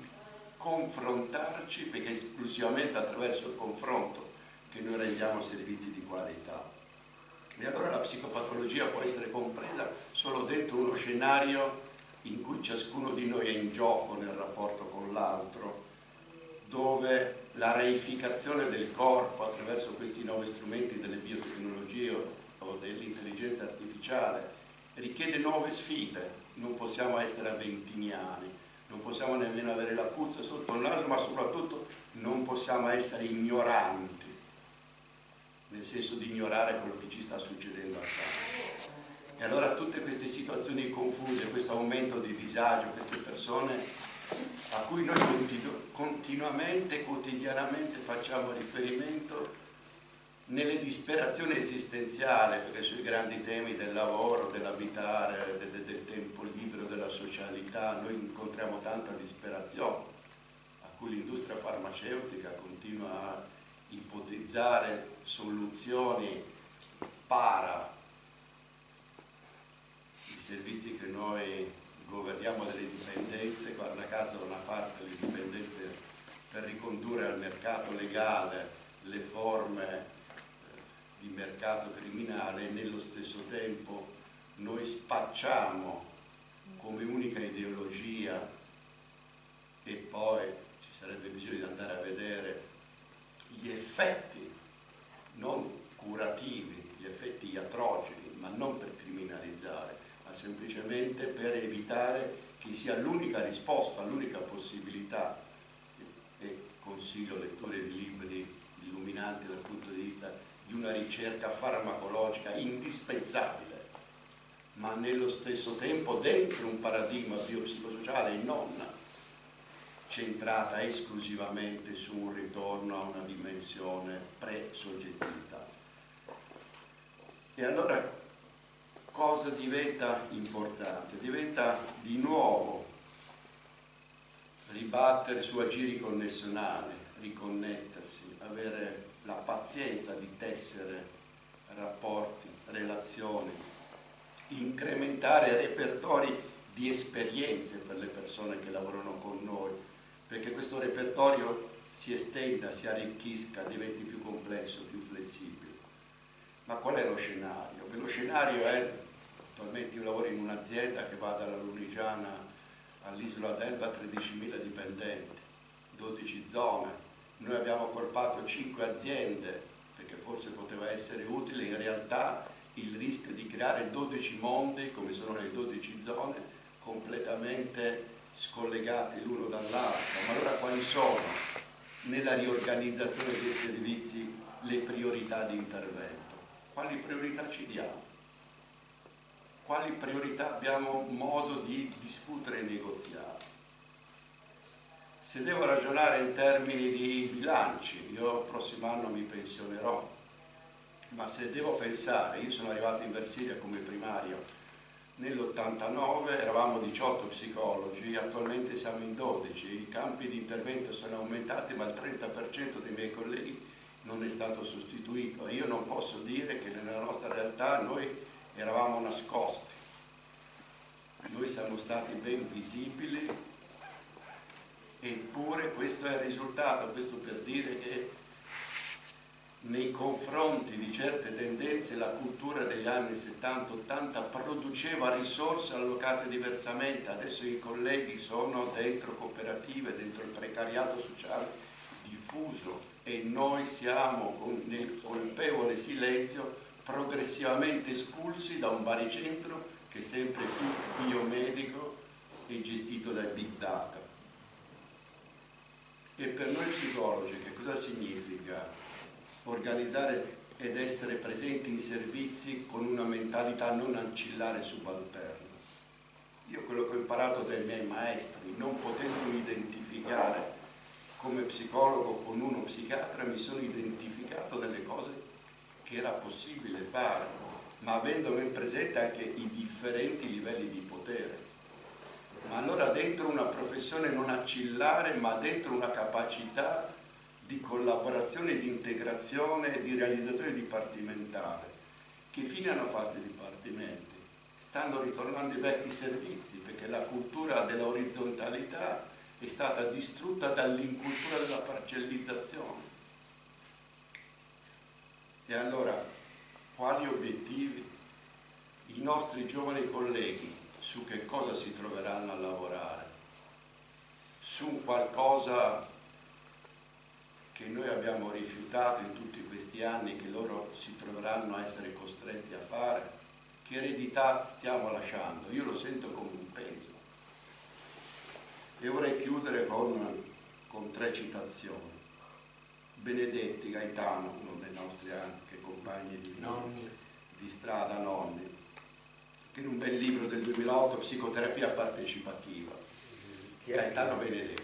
confrontarci, perché è esclusivamente attraverso il confronto che noi rendiamo servizi di qualità. E allora la psicopatologia può essere compresa solo dentro uno scenario in cui ciascuno di noi è in gioco nel rapporto con l'altro, dove la reificazione del corpo attraverso questi nuovi strumenti delle biotecnologie o dell'intelligenza artificiale richiede nuove sfide. Non possiamo essere avventiniani, non possiamo nemmeno avere la puzza sotto il naso, ma soprattutto non possiamo essere ignoranti, nel senso di ignorare quello che ci sta succedendo accanto. E allora tutte queste situazioni confuse, questo aumento di disagio, queste persone a cui noi continuamente, quotidianamente facciamo riferimento nelle disperazioni esistenziali, perché sui grandi temi del lavoro, dell'abitare, del tempo libero, della socialità, noi incontriamo tanta disperazione, a cui l'industria farmaceutica continua a ipotizzare soluzioni para i servizi che noi governiamo delle dipendenze, guarda caso da una parte le dipendenze per ricondurre al mercato legale le forme di mercato criminale, e nello stesso tempo noi spacciamo come unica ideologia, e poi ci sarebbe bisogno di andare a vedere gli effetti non curativi, gli effetti iatrogeni, ma non per criminalizzare, ma semplicemente per evitare che sia l'unica risposta, l'unica possibilità. E consiglio letture di libri illuminanti dal punto di vista di una ricerca farmacologica indispensabile ma nello stesso tempo dentro un paradigma biopsicosociale e non centrata esclusivamente su un ritorno a una dimensione pre-soggettività. E allora cosa diventa importante? Diventa di nuovo ribattere su agiri connessionali, riconnettersi, avere la pazienza di tessere rapporti, relazioni, incrementare repertori di esperienze per le persone che lavorano con noi, perché questo repertorio si estenda, si arricchisca, diventi più complesso, più flessibile. Ma qual è lo scenario? Lo scenario è, attualmente io lavoro in un'azienda che va dalla Lunigiana all'isola d'Elba, 13.000 dipendenti, 12 zone. Noi abbiamo accorpato 5 aziende perché forse poteva essere utile, in realtà il rischio di creare 12 mondi, come sono le 12 zone, completamente scollegati l'uno dall'altro. Ma allora quali sono nella riorganizzazione dei servizi le priorità di intervento? Quali priorità ci diamo? Quali priorità abbiamo modo di discutere e negoziare? Se devo ragionare in termini di bilanci, io il prossimo anno mi pensionerò, ma se devo pensare, io sono arrivato in Versilia come primario nell'89, eravamo 18 psicologi, attualmente siamo in 12, i campi di intervento sono aumentati, ma il 30% dei miei colleghi non è stato sostituito. Io non posso dire che nella nostra realtà noi eravamo nascosti, noi siamo stati ben visibili, eppure questo è il risultato. Questo per dire che nei confronti di certe tendenze la cultura degli anni 70-80 produceva risorse allocate diversamente. Adesso i colleghi sono dentro cooperative, dentro il precariato sociale diffuso, e noi siamo nel colpevole silenzio progressivamente espulsi da un baricentro che è sempre più biomedico e gestito dai big data. E per noi psicologi che cosa significa organizzare ed essere presenti in servizi con una mentalità non ancillare subalterna? Io quello che ho imparato dai miei maestri, non potendomi identificare come psicologo con uno psichiatra, mi sono identificato delle cose che era possibile fare, ma avendo ben presente anche i differenti livelli di potere. Ma allora dentro una professione non accillare, ma dentro una capacità di collaborazione, di integrazione e di realizzazione dipartimentale. Che fine hanno fatto i dipartimenti? Stanno ritornando i vecchi servizi, perché la cultura della orizzontalità è stata distrutta dall'incultura della parcellizzazione. E allora, quali obiettivi? I nostri giovani colleghi su che cosa si troveranno a lavorare? Su qualcosa che noi abbiamo rifiutato in tutti questi anni, che loro si troveranno a essere costretti a fare? Che eredità stiamo lasciando? Io lo sento come un peso. E vorrei chiudere con 3 citazioni. Benedetti Gaetano, uno dei nostri anche compagni di strada, nonni, che in un bel libro del 2008, Psicoterapia partecipativa, Gaetano Benedetti,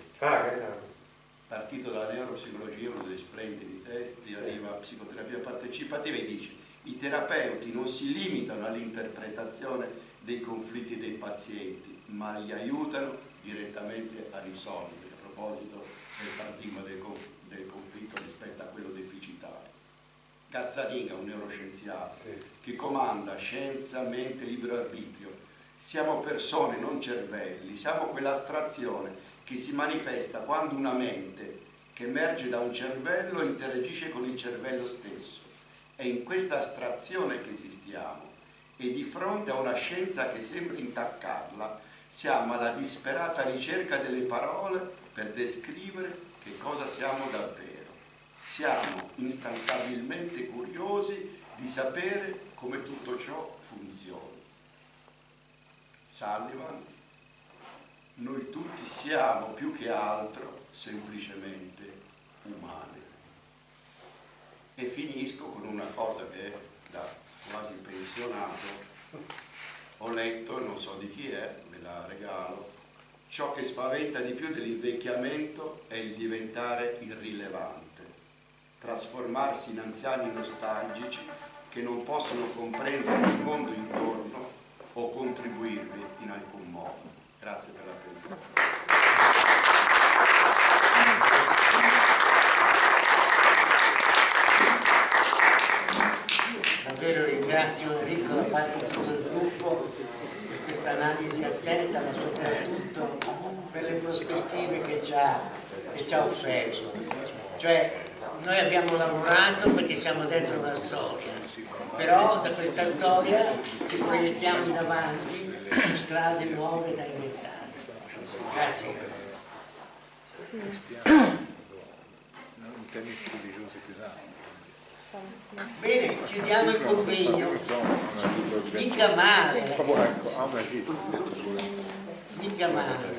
partito dalla neuropsicologia, uno dei splendidi testi, arriva a psicoterapia partecipativa e dice: i terapeuti non si limitano all'interpretazione dei conflitti dei pazienti, ma li aiutano direttamente a risolverli, a proposito del paradigma del conflitto rispetto a quello deficitario. Cazzariga, un neuroscienziato, che comanda scienza, mente, libero arbitrio. Siamo persone, non cervelli, siamo quell'astrazione che si manifesta quando una mente che emerge da un cervello interagisce con il cervello stesso. È in questa astrazione che esistiamo, e di fronte a una scienza che sembra intaccarla, siamo alla disperata ricerca delle parole per descrivere che cosa siamo davvero. Siamo instancabilmente curiosi di sapere come tutto ciò funziona. Sullivan: noi tutti siamo più che altro semplicemente umani. E finisco con una cosa che da quasi pensionato Ho letto, non so di chi è, me la regalo, ciò che spaventa di più dell'invecchiamento è il diventare irrilevante, trasformarsi in anziani nostalgici che non possono comprendere il mondo intorno o contribuirvi in alcun modo. Grazie per l'attenzione. Davvero ringrazio Enrico da parte di tutto il gruppo per questa analisi attenta, ma soprattutto per le prospettive che ci ha offerto. Cioè, noi abbiamo lavorato perché siamo dentro una storia, però da questa storia ci proiettiamo in avanti su strade nuove da inventare. Grazie. Bene, chiudiamo il convegno. Mica male, ragazzi. Mica male.